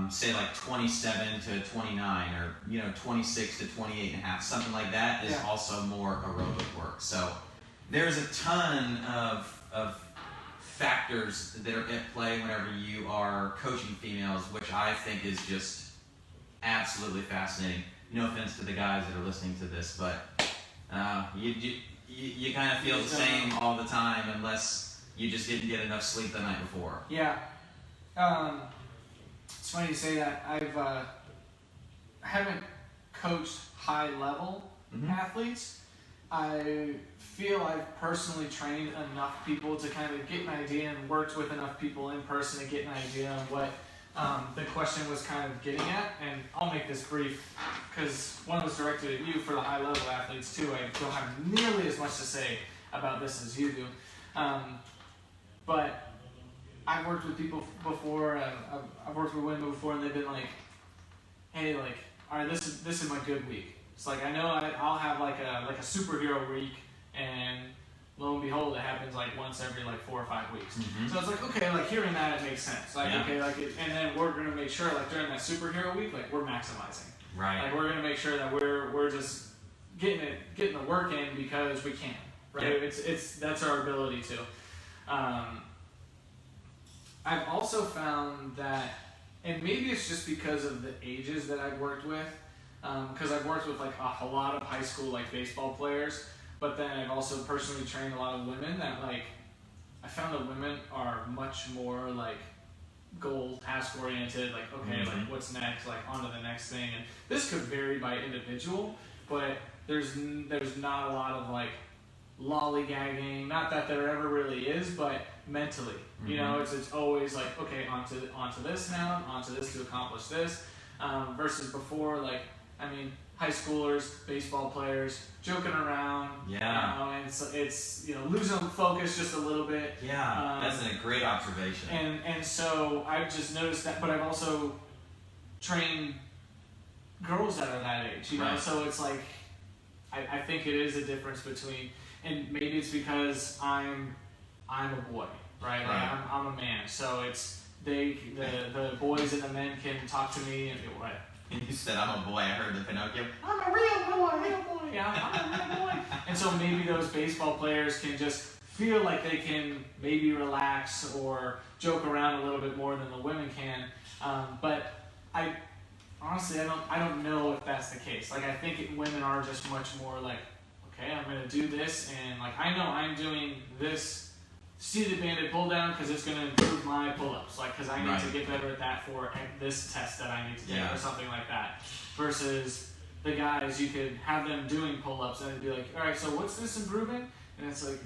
say like 27 to 29, or 26 to 28 and a half, something like that is also more aerobic work. So there's a ton of factors that are at play whenever you are coaching females, which I think is just absolutely fascinating. No offense to the guys that are listening to this, but you kind of feel the same all the time unless you just didn't get enough sleep the night before. Yeah. It's funny you say that. I haven't coached high level athletes. I feel I've personally trained enough people to kind of get an idea, and worked with enough people in person to get an idea of what the question was kind of getting at. And I'll make this brief because one was directed at you for the high level athletes too. I don't have nearly as much to say about this as you do. but I've worked with people before, I've worked with women before, and they've been like, hey, like, all right, this is my good week. It's like, I know I'll have like a superhero week, and lo and behold, it happens like once every like 4 or 5 weeks. Mm-hmm. So it's like, okay, like hearing that, it makes sense. Like, Yeah. okay, like, and then we're gonna make sure, like during that superhero week, like we're maximizing. Right. Like we're gonna make sure that we're just getting the work in because we can. Right. Yep. It's that's our ability to. I've also found that, and maybe it's just because of the ages that I've worked with, because I've worked with like a lot of high school like baseball players, but then I've also personally trained a lot of women that like, I found that women are much more like goal task oriented, like okay, like what's next, like on to the next thing, and this could vary by individual, but there's not a lot of like lollygagging, not that there ever really is, but mentally, you know, it's always like, okay, onto this now, onto this to accomplish this, versus before, like, I mean, high schoolers, baseball players, joking around, Yeah. you know, and it's you know, losing focus just a little bit. Yeah, that's a great observation. And so I've just noticed that, but I've also trained girls that are that age, you know, Right. so it's like, I think it is a difference between, and maybe it's because I'm a boy, right? Like I'm a man, so it's the boys and the men can talk to me and go, what? You said I'm a boy. I heard the Pinocchio. I'm a real boy. Yeah, I'm a real boy. And so maybe those baseball players can just feel like they can maybe relax or joke around a little bit more than the women can. But I honestly, I don't know if that's the case. Like I think women are just much more like, okay, I'm gonna do this, and like I know I'm doing this seated banded pull down because it's gonna improve my pull-ups, like because I need to get better at that for this test that I need to take or something like that. Versus the guys, you could have them doing pull-ups and it'd be like, all right, so what's this improving? And it's like,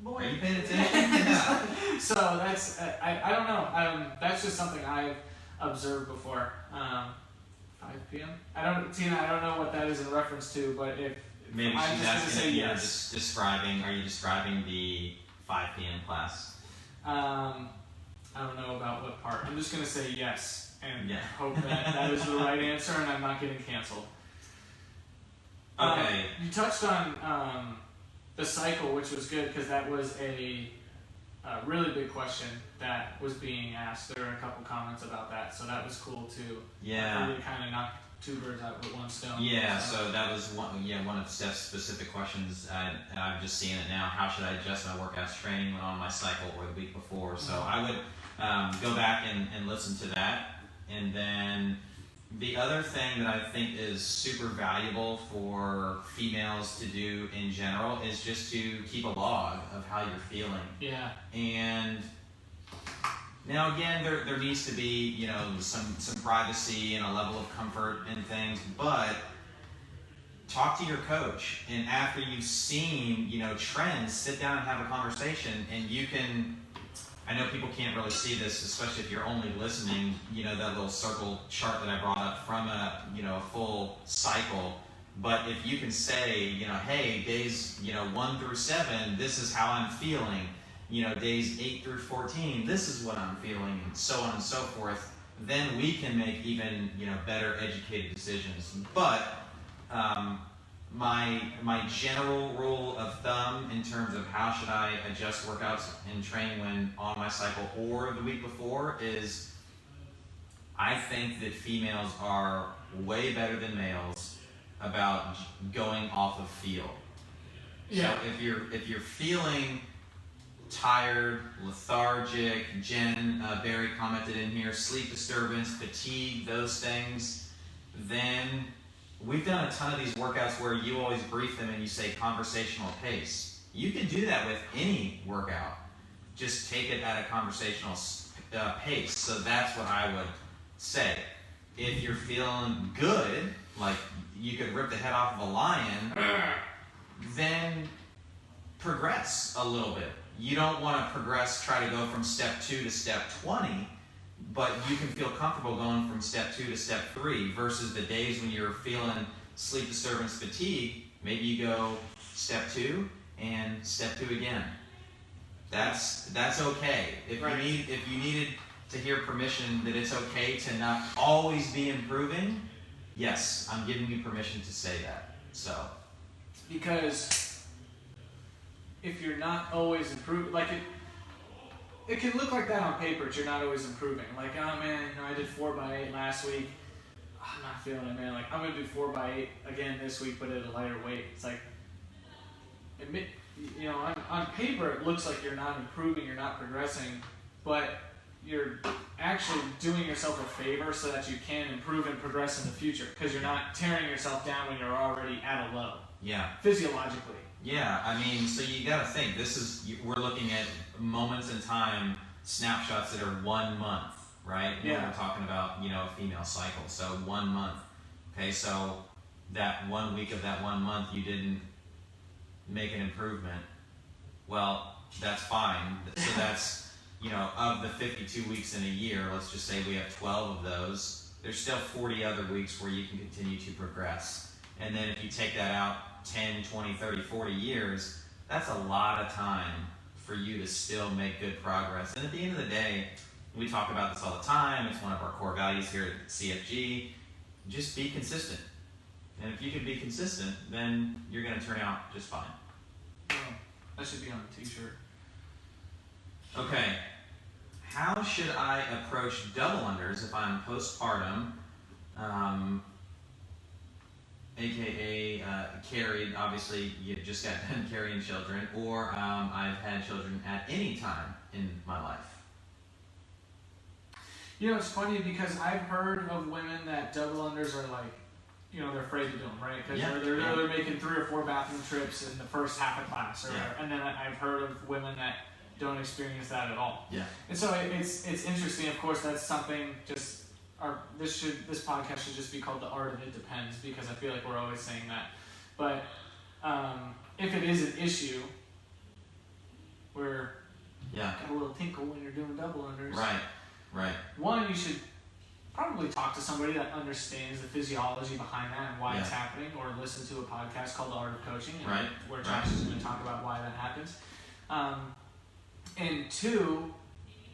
boy, are you paying attention? So that's I don't know. That's just something I've observed before. 5 p.m. Tina, I don't know what that is in reference to, but if Maybe I'm she's just asking say if you're yes. describing. Are you describing the 5 p.m. class? I don't know about what part. I'm just gonna say yes and Yeah. hope that is the right answer and I'm not getting canceled. Okay. You touched on the cycle, which was good because that was a really big question that was being asked. There were a couple comments about that, so that was cool too. Yeah. Really kind of knocked 2 birds out with 1 stone. Yeah, so that was one of Steph's specific questions, and I'm just seeing it now. How should I adjust my workouts training when on my cycle or the week before? So I would go back and listen to that. And then the other thing that I think is super valuable for females to do in general is just to keep a log of how you're feeling. Yeah. And now again, there needs to be, you know, some privacy and a level of comfort in things, but talk to your coach, and after you've seen, you know, trends, sit down and have a conversation, and you can, I know people can't really see this, especially if you're only listening, you know, that little circle chart that I brought up from a full cycle, but if you can say, you know, hey, days, 1 through 7, this is how I'm feeling. You know, days 8 through 14, this is what I'm feeling, and so on and so forth, then we can make even, better educated decisions. But my general rule of thumb in terms of how should I adjust workouts and training when on my cycle or the week before is I think that females are way better than males about going off of feel. Yeah. So if you're feeling tired, lethargic, Jen Barry commented in here, sleep disturbance, fatigue, those things, then we've done a ton of these workouts where you always brief them and you say conversational pace. You can do that with any workout. Just take it at a conversational pace. So that's what I would say. If you're feeling good, like you could rip the head off of a lion, then progress a little bit. You don't want to progress, try to go from step 2 to step 20, but you can feel comfortable going from step 2 to step 3 versus the days when you're feeling sleep disturbance, fatigue. Maybe you go step 2 and step 2 again. That's okay. If Right. you needed to hear permission that it's okay to not always be improving, yes, I'm giving you permission to say that. So, because if you're not always improving, like it can look like that on paper, but you're not always improving. Like, oh man, I did 4x8 last week. I'm not feeling it, man. Like, I'm gonna do 4x8 again this week, but at a lighter weight. It's like, on paper it looks like you're not improving, you're not progressing, but you're actually doing yourself a favor so that you can improve and progress in the future, because you're not tearing yourself down when you're already at a low. yeah. Physiologically. Yeah, I mean, so you got to think. We're looking at moments in time, snapshots that are 1 month, right? Yeah. We're talking about, a female cycle. So 1 month. Okay, so that 1 week of that 1 month, you didn't make an improvement. Well, that's fine. So that's, of the 52 weeks in a year, let's just say we have 12 of those. There's still 40 other weeks where you can continue to progress. And then if you take that out 10, 20, 30, 40 years, that's a lot of time for you to still make good progress. And at the end of the day, we talk about this all the time. It's one of our core values here at CFG. Just be consistent. And if you can be consistent, then you're going to turn out just fine. Oh, that should be on a t-shirt. Okay. How should I approach double unders if I'm postpartum? AKA carried, obviously you just got done carrying children, or I've had children at any time in my life. It's funny because I've heard of women that double unders are like, they're afraid to do them, right? Because they're making 3 or 4 bathroom trips in the first half of class, or and then I've heard of women that don't experience that at all. Yeah. And so it's interesting. Of course, that's something just. This podcast should just be called The Art of It Depends, because I feel like we're always saying that. But if it is an issue where got a little tinkle when you're doing double unders, Right. One, you should probably talk to somebody that understands the physiology behind that and why it's happening, or listen to a podcast called The Art of Coaching, where Josh is going to talk about why that happens. And 2,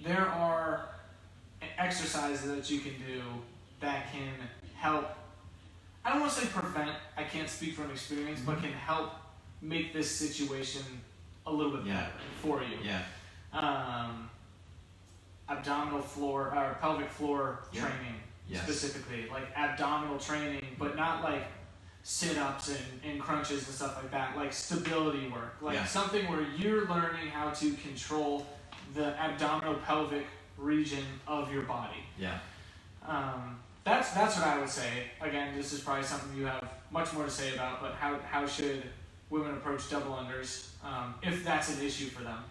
there are exercises that you can do that can help, I don't want to say prevent, I can't speak from experience, but can help make this situation a little bit better for you. Yeah. Abdominal floor, or pelvic floor training specifically, like abdominal training, but not like sit-ups and crunches and stuff like that, like stability work, like something where you're learning how to control the abdominal pelvic region of your body. Yeah. That's what I would say. Again, this is probably something you have much more to say about, but how should women approach double unders if that's an issue for them?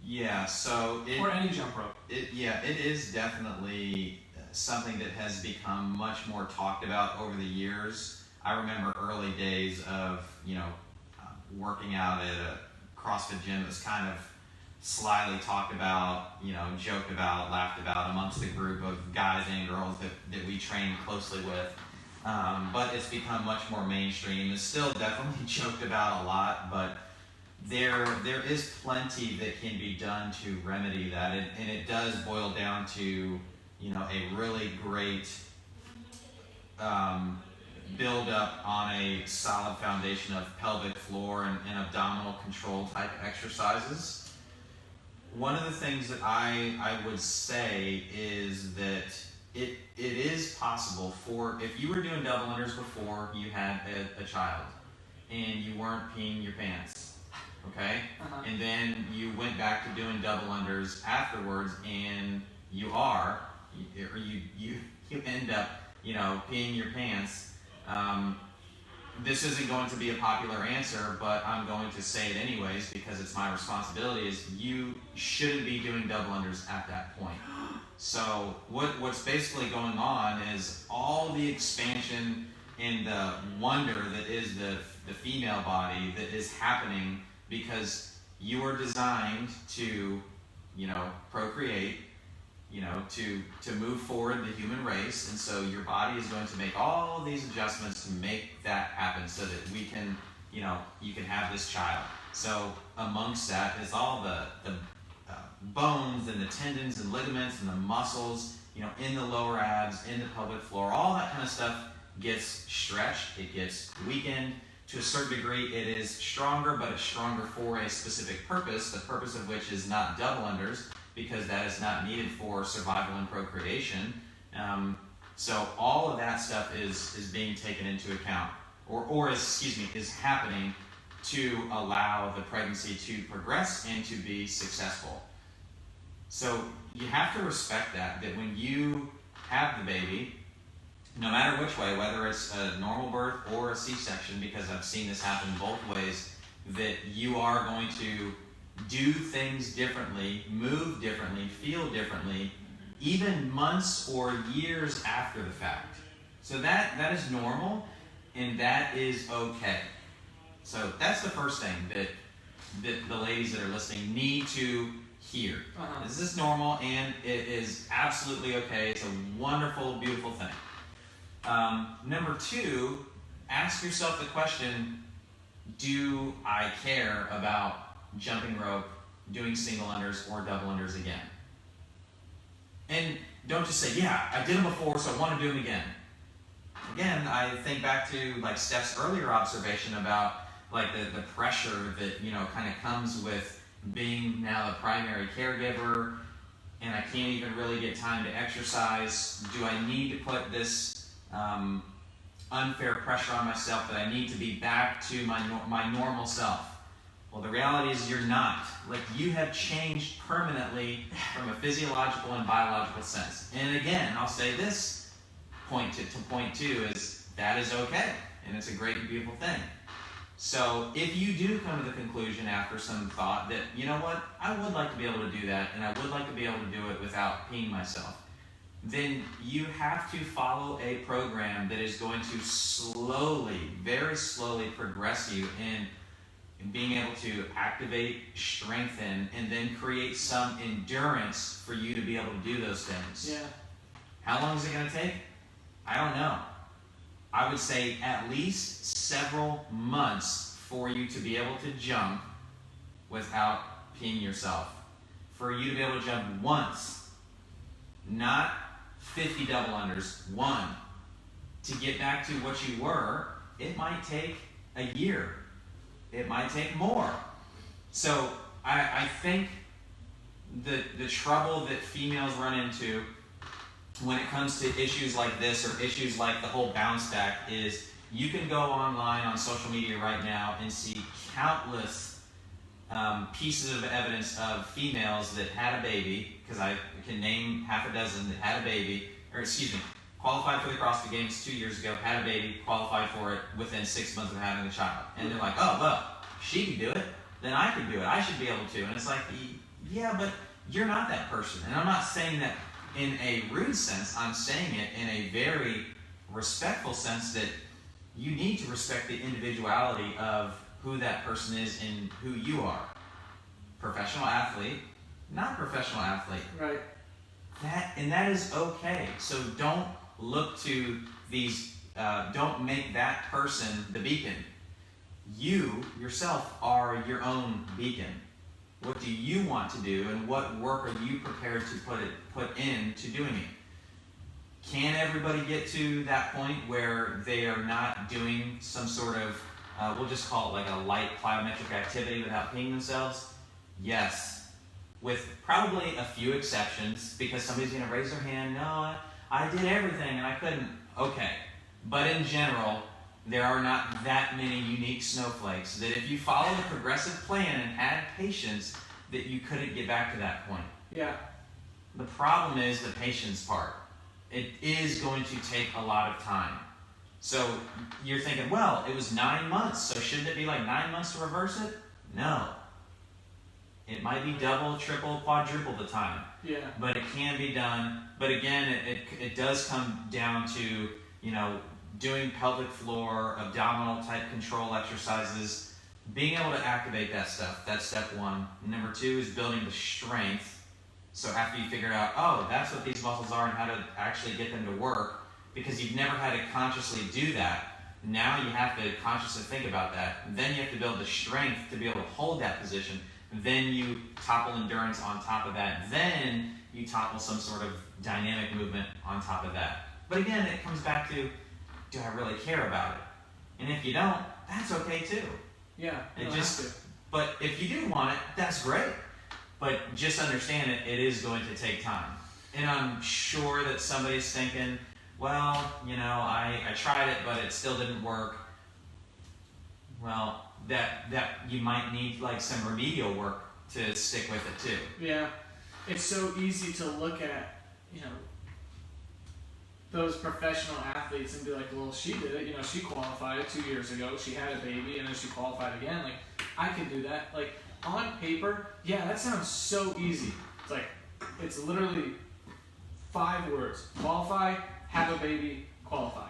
Yeah, so or any jump rope. It is definitely something that has become much more talked about over the years. I remember early days of, working out at a CrossFit gym that was kind of slyly talked about, joked about, laughed about amongst the group of guys and girls that we train closely with. But it's become much more mainstream. It's still definitely joked about a lot, but there is plenty that can be done to remedy that. And it does boil down to, a really great build up on a solid foundation of pelvic floor and abdominal control type exercises. One of the things that I would say is that it is possible if you were doing double unders before you had a child and you weren't peeing your pants, okay? And then you went back to doing double unders afterwards and you end up, peeing your pants. This isn't going to be a popular answer, but I'm going to say it anyways because it's my responsibility, is you shouldn't be doing double unders at that point. So what's basically going on is all the expansion and the wonder that is the female body that is happening because you are designed to, procreate, to move forward the human race, and so your body is going to make all these adjustments to make that happen so that we can, you can have this child. So amongst that is all the bones and the tendons and ligaments and the muscles, in the lower abs, in the pelvic floor, all that kind of stuff gets stretched, it gets weakened. To a certain degree, it is stronger, but it's stronger for a specific purpose, the purpose of which is not double unders, because that is not needed for survival and procreation. So all of that stuff is being taken into account, or is happening to allow the pregnancy to progress and to be successful. So you have to respect that when you have the baby, no matter which way, whether it's a normal birth or a C-section, because I've seen this happen both ways, that you are going to do things differently, move differently, feel differently, even months or years after the fact. So that is normal, and that is okay. So that's the first thing that the ladies that are listening need to hear. This is normal, and it is absolutely okay. It's a wonderful, beautiful thing. Number two, ask yourself the question, do I care about jumping rope, doing single unders, or double unders again? And don't just say, yeah, I did them before, so I want to do them again. Again, I think back to like Steph's earlier observation about like the pressure that, kind of comes with being now the primary caregiver, and I can't even really get time to exercise. Do I need to put this unfair pressure on myself that I need to be back to my normal self? Well, the reality is you're not. Like, you have changed permanently from a physiological and biological sense. And again, I'll say this point two is that is okay, and it's a great and beautiful thing. So if you do come to the conclusion after some thought that, you know what, I would like to be able to do that, and I would like to be able to do it without peeing myself, then you have to follow a program that is going to slowly, very slowly progress you in being able to activate, strengthen, and then create some endurance for you to be able to do those things. Yeah. How long is it going to take? I don't know. I would say at least several months for you to be able to jump without peeing yourself. For you to be able to jump once, not 50 double unders, one. To get back to what you were, it might take a year. It might take more. So I think the trouble that females run into when it comes to issues like this, or issues like the whole bounce back, is you can go online on social media right now and see countless pieces of evidence of females that had a baby, because I can name half a dozen that had a baby, qualified for the CrossFit Games 2 years ago, had a baby, qualified for it within 6 months of having a child. And they're like, oh, well, she can do it, then I can do it. I should be able to. And it's like, yeah, but you're not that person. And I'm not saying that in a rude sense. I'm saying it in a very respectful sense, that you need to respect the individuality of who that person is and who you are. Professional athlete, not professional athlete. Right. That is okay. So don't look to these, don't make that person the beacon. You, yourself, are your own beacon. What do you want to do, and what work are you prepared to put into doing it? Can everybody get to that point where they are not doing some sort of, we'll just call it like a light plyometric activity without peeing themselves? Yes. With probably a few exceptions, because somebody's going to raise their hand, no, I did everything and I couldn't. Okay. But in general, there are not that many unique snowflakes that if you follow the progressive plan and had patience, that you couldn't get back to that point. Yeah. The problem is the patience part. It is going to take a lot of time. So you're thinking, well, it was 9 months, so shouldn't it be like 9 months to reverse it? No. It might be double, triple, quadruple the time. Yeah. But it can be done. But again, it does come down to, doing pelvic floor, abdominal type control exercises, being able to activate that stuff. That's step one. Number two is building the strength. So after you figure out, oh, that's what these muscles are and how to actually get them to work, because you've never had to consciously do that, now you have to consciously think about that. Then you have to build the strength to be able to hold that position. Then you topple endurance on top of that. Then you topple some sort of dynamic movement on top of that. But again, it comes back to, do I really care about it? And if you don't, that's okay too. Yeah. But if you do want it, that's great. But just understand it is going to take time. And I'm sure that somebody's thinking, well, I tried it, but it still didn't work. Well, that you might need like some remedial work to stick with it too. Yeah. It's so easy to look at, those professional athletes and be like, well, she did it. She qualified 2 years ago. She had a baby, and then she qualified again. Like, I can do that. Like, on paper, yeah, that sounds so easy. It's like, it's literally 5 words. Qualify, have a baby, qualify.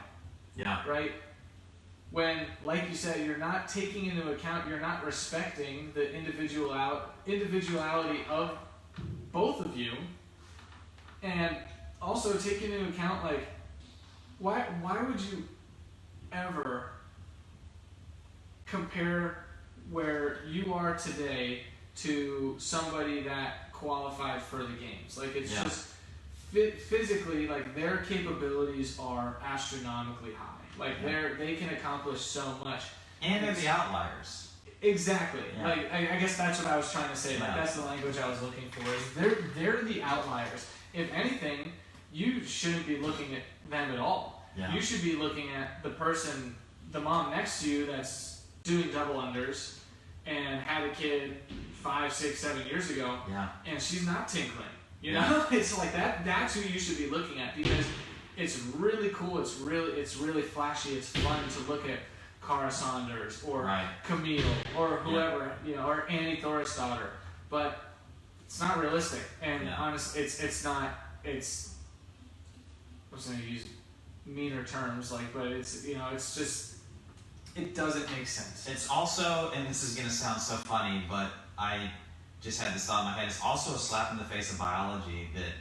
Yeah. Right? When, like you said, you're not taking into account, you're not respecting the individuality of both of you, and also taking into account, like, why would you ever compare where you are today to somebody that qualified for the games? Like, it's just physically, like, their capabilities are astronomically high. Like, they can accomplish so much. And they're the outliers. Exactly. Yeah. Like, I guess that's what I was trying to say. Like, that's the language I was looking for. Is they're the outliers. If anything, you shouldn't be looking at them at all. Yeah. You should be looking at the mom next to you that's doing double unders and had a kid 5, 6, 7 years ago. Yeah. And she's not tinkling. It's like that. That's who you should be looking at, because it's really cool. It's really flashy. It's fun to look at Cara Saunders or Camille or whoever, or Annie Thorisdottir. But it's not realistic. And honestly, it's not. I was going to use meaner terms, but it's just, it doesn't make sense. It's also, and this is going to sound so funny, but I just had this thought in my head. It's also a slap in the face of biology that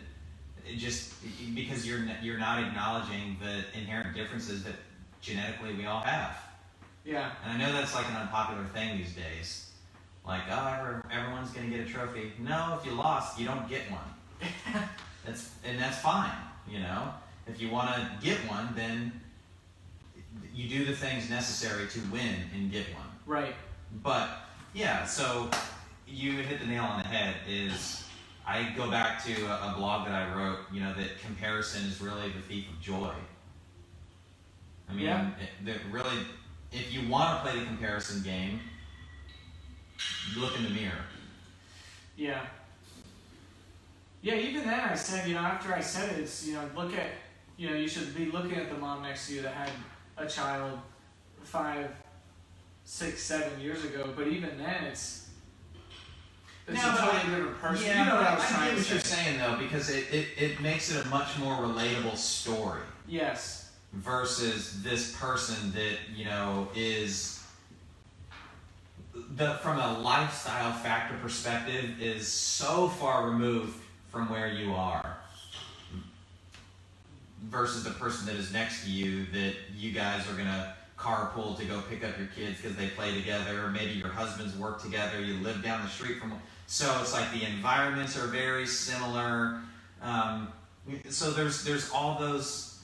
it just, because you're not acknowledging the inherent differences that genetically we all have. Yeah. And I know that's like an unpopular thing these days. Like, oh, everyone's going to get a trophy. No, if you lost, you don't get one. That's fine, If you want to get one, then you do the things necessary to win and get one. Right. But, yeah, so you hit the nail on the head. I go back to a blog that I wrote, that comparison is really the thief of joy. I mean, really, if you want to play the comparison game, look in the mirror. Yeah. Yeah, even then I said, after I said it, it's, look at, you should be looking at the mom next to you that had a child 5, 6, 7 years ago. But even then, it's a totally different person. Yeah, what I was I trying get to what you're say. saying, though, because it makes it a much more relatable story. Yes. Versus this person that, is from a lifestyle factor perspective is so far removed from where you are, versus the person that is next to you that you guys are going to carpool to go pick up your kids because they play together, or maybe your husbands work together, you live down the street from. So it's like the environments are very similar. So there's all those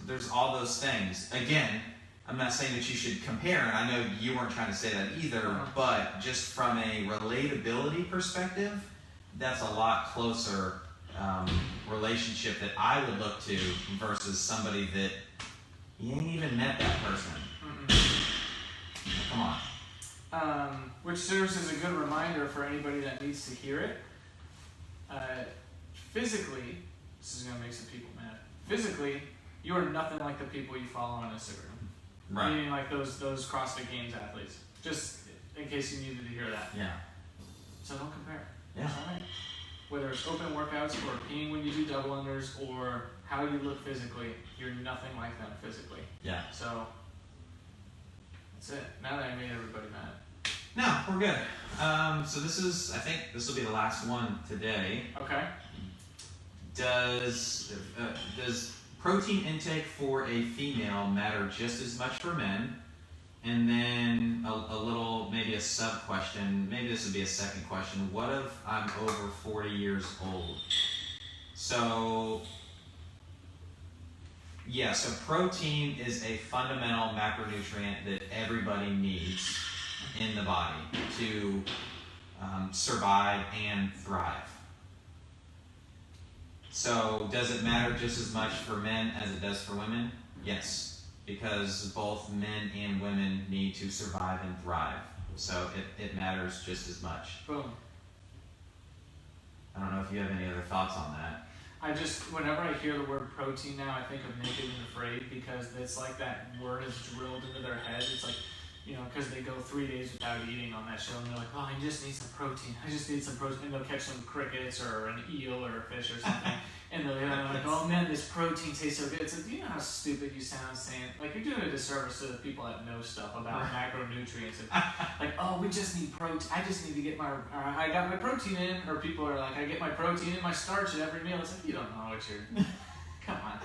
things. Again, I'm not saying that you should compare, and I know you weren't trying to say that either, but just from a relatability perspective, that's a lot closer relationship that I would look to versus somebody that you ain't even met that person. Come on. Which serves as a good reminder for anybody that needs to hear it. Physically, this is going to make some people mad. Physically, you are nothing like the people you follow on Instagram. Right. Meaning like those CrossFit Games athletes. Just in case you needed to hear that. Yeah. So don't compare. Yeah. All right. Whether it's open workouts or peeing when you do double unders or how you look physically, you're nothing like them physically. Yeah. So that's it. Now that I made everybody mad. No, we're good. So I think this will be the last one today. Okay. Does protein intake for a female matter just as much for men And then a little, maybe a sub question, maybe this would be a second question. What if I'm over 40 years old? So, yeah, so protein is a fundamental macronutrient that everybody needs in the body to survive and thrive. So, does it matter just as much for men as it does for women? Yes. Because both men and women need to survive and thrive. So it matters just as much. Boom. I don't know if you have any other thoughts on that. Whenever I hear the word protein now, I think of Naked and Afraid, because it's like that word is drilled into their head. It's like, because they go 3 days without eating on that show, and they're like, oh, I just need some protein. I just need some protein. And they'll catch some crickets or an eel or a fish or something. And they're like, oh man, this protein tastes so good. It's like, do you know how stupid you sound saying? Like, you're doing a disservice to the people that know stuff about macronutrients. And like, oh, we just need protein. I just need to get I got my protein in. Or people are like, I get my protein in my starch at every meal. It's like, you don't know what you're, come on.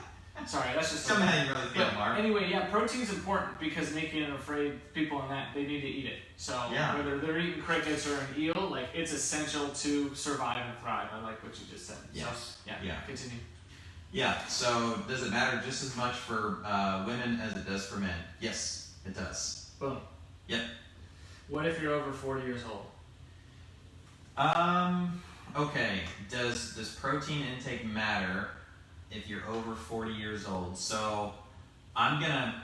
Sorry, that's just tell me how you really feel, Mark. Anyway, yeah, protein's important because Naked and Afraid, people on that, they need to eat it. So whether they're eating crickets or an eel, like, it's essential to survive and thrive. I like what you just said. Yes. So, yeah. Continue. Yeah, so does it matter just as much for women as it does for men? Yes, it does. Boom. Yep. What if you're over 40 years old? Okay, does protein intake matter if you're over 40 years old? So I'm gonna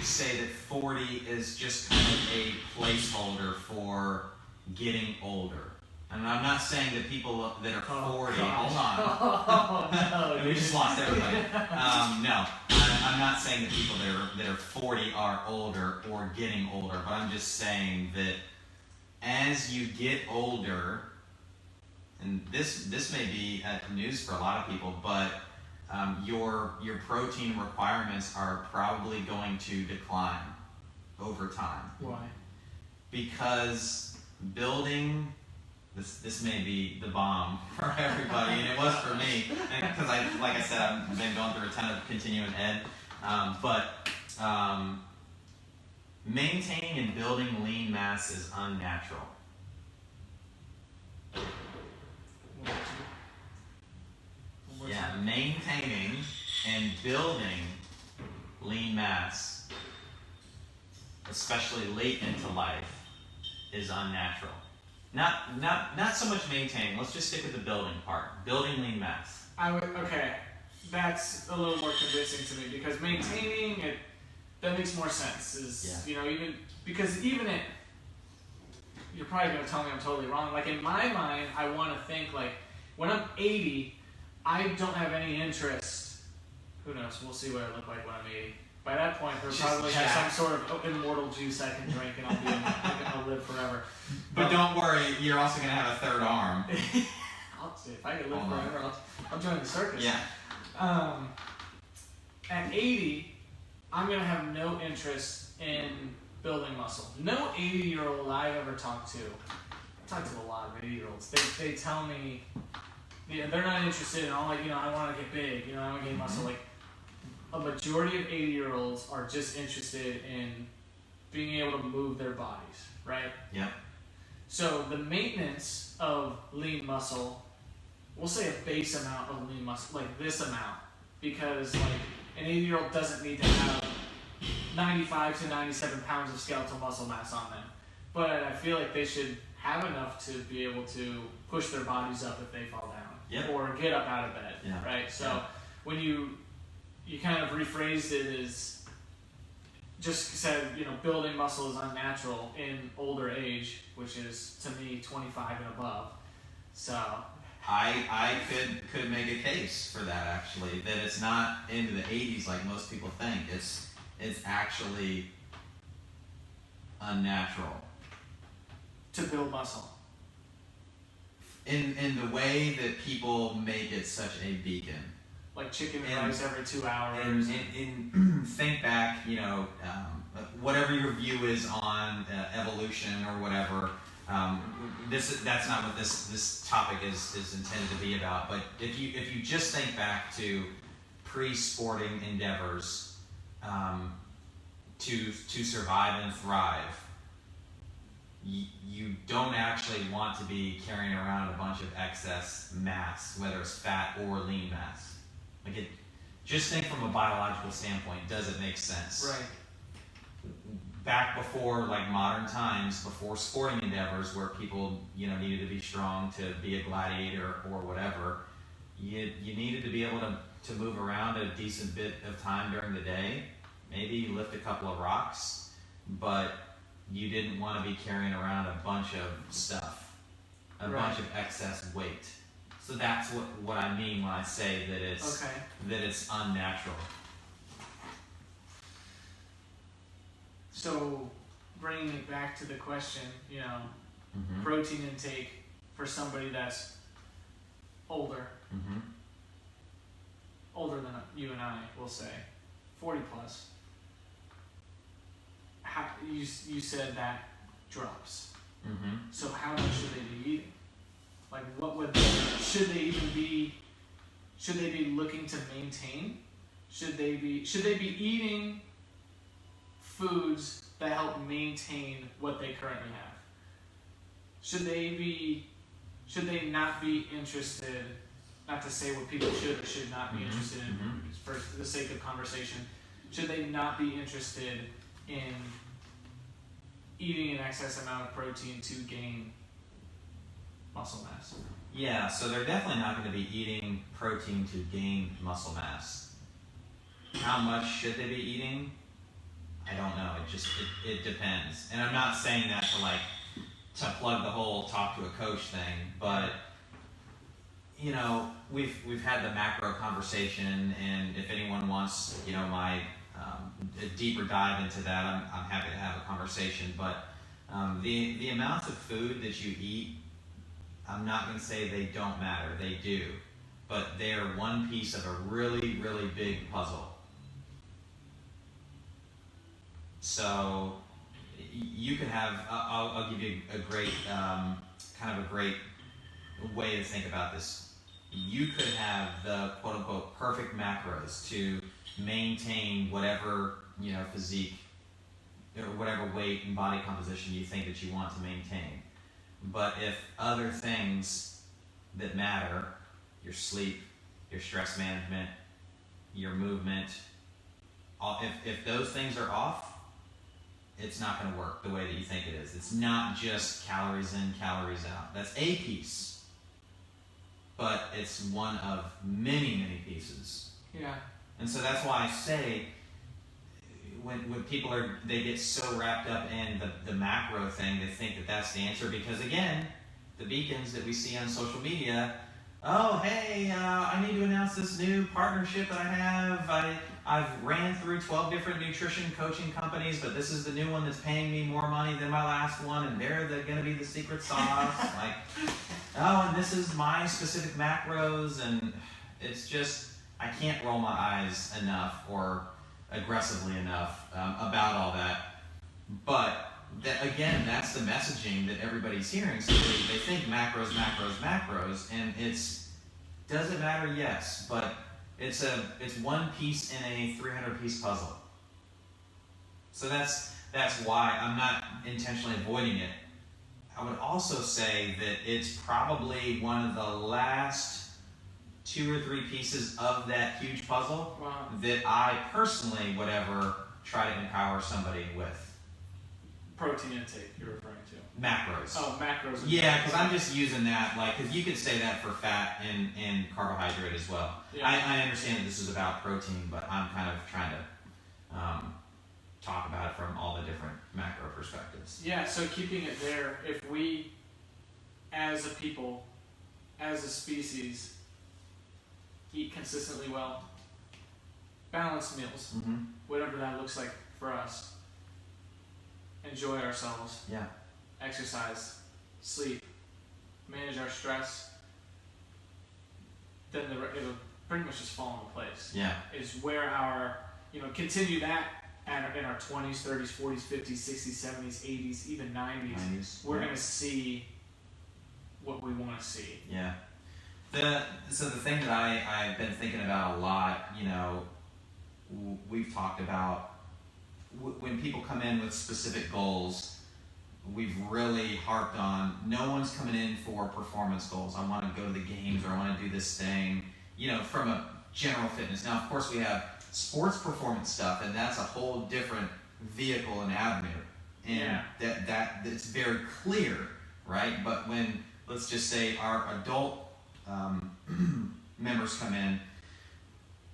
say that 40 is just kind of a placeholder for getting older. And I'm not saying that people that are 40, hold on. Oh, no, we just lost everybody. No, I'm not saying that people that are 40 are older or getting older, but I'm just saying that as you get older, and this may be news for a lot of people, but your protein requirements are probably going to decline over time. Why? Because building this may be the bomb for everybody, and it was for me, because like I said, I've been going through a ton of continuing ed, but maintaining and building lean mass is unnatural. Yeah, maintaining and building lean mass, especially late into life, is unnatural. Not so much maintaining. Let's just stick with the building part. Building lean mass. Okay, that's a little more convincing to me, because maintaining it, that makes more sense. Even because even it, you're probably going to tell me I'm totally wrong. Like, in my mind, I want to think, like, when I'm 80, I don't have any interest. Who knows? We'll see what I look like when I'm 80. By that point, there'll probably have some sort of immortal juice I can drink, and I'll live forever. But don't worry, you're also going to have a third arm. I'll see. If I can live forever, I'll join the circus. Yeah. At 80, I'm going to have no interest in building muscle. No 80-year-old I've ever talked to, I've talked to a lot of 80-year-olds, they tell me, they're not interested in all, like, I want to get big, I want to gain muscle. Like, a majority of 80-year-olds are just interested in being able to move their bodies, right? Yeah. So the maintenance of lean muscle, we'll say a base amount of lean muscle, like this amount, because like an 80-year-old doesn't need to have 95 to 97 pounds of skeletal muscle mass on them. But I feel like they should have enough to be able to push their bodies up if they fall down, or get up out of bed, right? So when you kind of rephrased it as just said, building muscle is unnatural in older age, which is to me 25 and above. So I could make a case for that, actually, that it's not into the 80s like most people think. It's actually unnatural to build muscle. In the way that people make it such a beacon. Like chicken and rice every 2 hours. And think back, whatever your view is on evolution or whatever. That's not what this topic is intended to be about. But if you just think back to pre-sporting endeavors, to survive and thrive, you don't actually want to be carrying around a bunch of excess mass, whether it's fat or lean mass. Like it, just think from a biological standpoint, does it make sense? Right. Back before like modern times, before sporting endeavors where people, needed to be strong to be a gladiator or whatever, you needed to be able to move around a decent bit of time during the day, maybe lift a couple of rocks, but you didn't want to be carrying around a bunch of stuff, a bunch of excess weight. So that's what I mean when I say that it's unnatural. So, bringing it back to the question, Mm-hmm. protein intake for somebody that's older, Mm-hmm. older than you and I, we'll say, 40 plus. How, you said that drops. Mm-hmm. So how much should they be eating? Like, should they be looking to maintain? Should they be eating foods that help maintain what they currently have? Should they not be interested, not to say what people should or should not be interested in, for the sake of conversation, should they not be interested in eating an excess amount of protein to gain muscle mass? Yeah, so they're definitely not going to be eating protein to gain muscle mass. How much should they be eating? I don't know. It depends. And I'm not saying that to plug the whole talk to a coach thing, but we've had the macro conversation, and if anyone wants, my a deeper dive into that, I'm happy to have a conversation. But the amounts of food that you eat, I'm not going to say they don't matter. They do, but they are one piece of a really, really big puzzle. So you could have, I'll give you a great, kind of a great way to think about this. You could have the quote unquote perfect macros to maintain whatever, physique or whatever weight and body composition you think that you want to maintain. But if other things that matter, your sleep, your stress management, your movement, if those things are off, it's not going to work the way that you think it is. It's not just calories in, calories out. That's a piece, but it's one of many, many pieces. Yeah. And so that's why I say, when people they get so wrapped up in the macro thing, they think that that's the answer, because again, the beacons that we see on social media, oh, hey, I need to announce this new partnership that I have. I've ran through 12 different nutrition coaching companies, but this is the new one that's paying me more money than my last one, and they're going to be the secret sauce. And this is my specific macros, and it's just, I can't roll my eyes enough or aggressively enough about all that. But again, that's the messaging that everybody's hearing. So they think macros, and does it matter? Yes, but it's one piece in a 300-piece puzzle. So that's why I'm not intentionally avoiding it. I would also say that it's probably one of the last 2 or 3 pieces of that huge puzzle that I personally would ever try to empower somebody with. Protein intake, you're referring to? Macros. Oh, macros. Yeah, because I'm just using that, because you could say that for fat and carbohydrate as well. Yeah. I understand that this is about protein, but I'm kind of trying to talk about it from all the different macro perspectives. Yeah, so keeping it there, if we, as a people, as a species, eat consistently well, balanced meals, whatever that looks like for us, enjoy ourselves, exercise, sleep, manage our stress, then it'll pretty much just fall into place. Yeah. Is where our, continue that in our 20s, 30s, 40s, 50s, 60s, 70s, 80s, even 90s. We're going to see what we want to see. Yeah. So the thing that I've been thinking about a lot, we've talked about when people come in with specific goals, we've really harped on no one's coming in for performance goals. I want to go to the games, or I want to do this thing, from a general fitness. Now, of course, we have sports performance stuff, and that's a whole different vehicle and avenue. And that's very clear, right? But when, let's just say, our adult members come in,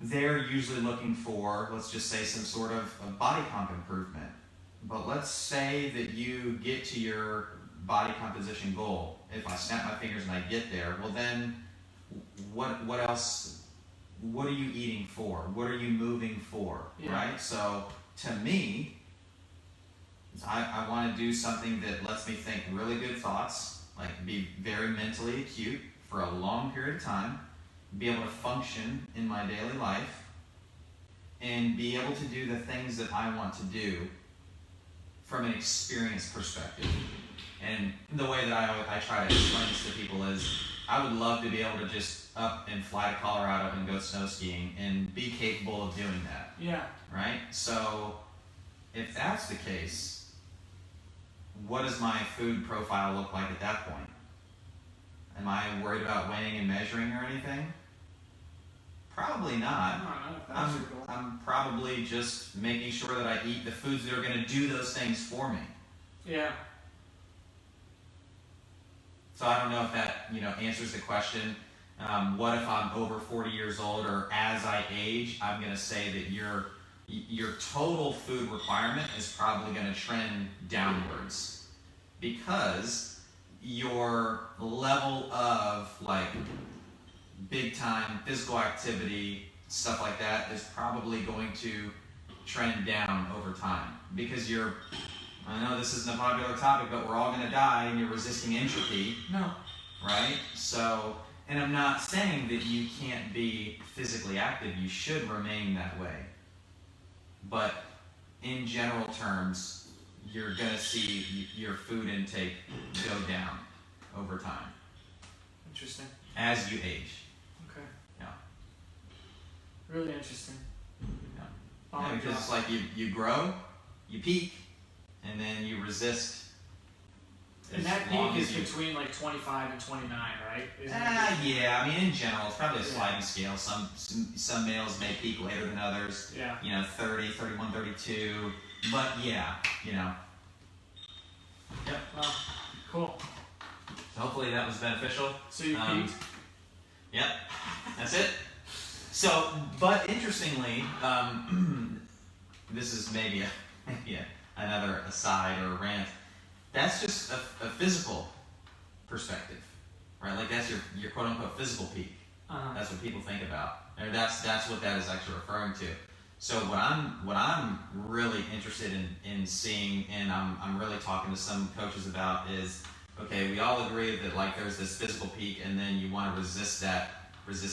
they're usually looking for, let's just say, some sort of a body comp improvement. But let's say that you get to your body composition goal. If I snap my fingers and I get there, well then, what else? What are you eating for? What are you moving for? Yeah. Right? So to me, I want to do something that lets me think really good thoughts, like be very mentally acute for a long period of time, be able to function in my daily life, and be able to do the things that I want to do from an experience perspective. And the way that I try to explain this to people is, I would love to be able to just up and fly to Colorado and go snow skiing and be capable of doing that. Yeah. Right? So if that's the case, what does my food profile look like at that point? Am I worried about weighing and measuring or anything? Probably not. I'm probably just making sure that I eat the foods that are going to do those things for me. Yeah. So I don't know if that answers the question. What if I'm over 40 years old, or as I age? I'm going to say that your total food requirement is probably going to trend downwards, because your level of big time physical activity, stuff like that, is probably going to trend down over time, because I know this isn't a popular topic, but we're all going to die and you're resisting entropy. No. Right? So, and I'm not saying that you can't be physically active. You should remain that way. But in general terms, you're going to see your food intake go down over time. Interesting. As you age. Okay. Yeah. Really interesting. Yeah, because it's like you grow, you peak, and then you resist. And that peak is between 25 and 29, right? Yeah. I mean, in general, it's probably a sliding scale. Some males may peak later than others. Yeah. 30, 31, 32. But yeah, Yep. Well, cool. So hopefully that was beneficial. So you peaked? Yep. That's it. So, but interestingly, this is maybe another aside or rant. That's just a physical perspective, right? Like that's your quote unquote physical peak. Uh-huh. That's what people think about, and that's what that is actually referring to. So what I'm really interested in seeing, and I'm really talking to some coaches about, is okay. We all agree that there's this physical peak, and then you want to resist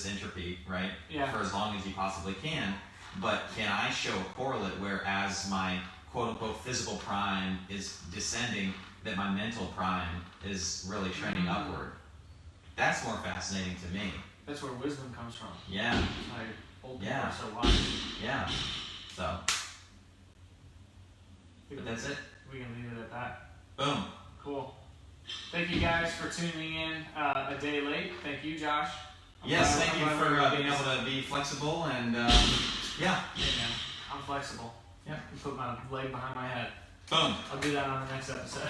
entropy, right? Yeah. For as long as you possibly can. But can I show a correlate where as my quote-unquote physical prime is descending, that my mental prime is really trending upward? That's more fascinating to me. That's where wisdom comes from. Yeah. Old people are so wise. Yeah. So. But that's it. We can leave it at that. Boom. Cool. Thank you guys for tuning in a day late. Thank you, Josh. Yes, thank you for being able to be flexible and yeah. Hey man, I'm flexible. Yeah. You put my leg behind my head. Boom. I'll do that on the next episode.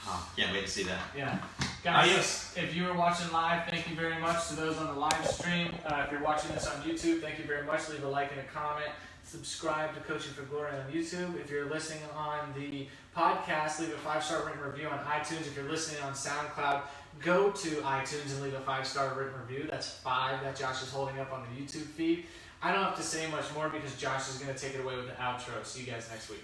Oh, can't wait to see that. Yeah. Guys, if you are watching live, thank you very much. To those on the live stream, if you're watching this on YouTube, thank you very much. Leave a like and a comment. Subscribe to Coaching for Glory on YouTube. If you're listening on the podcast, leave a 5-star written review on iTunes. If you're listening on SoundCloud, go to iTunes and leave a 5-star written review. That's 5 that Josh is holding up on the YouTube feed. I don't have to say much more because Josh is going to take it away with the outro. See you guys next week.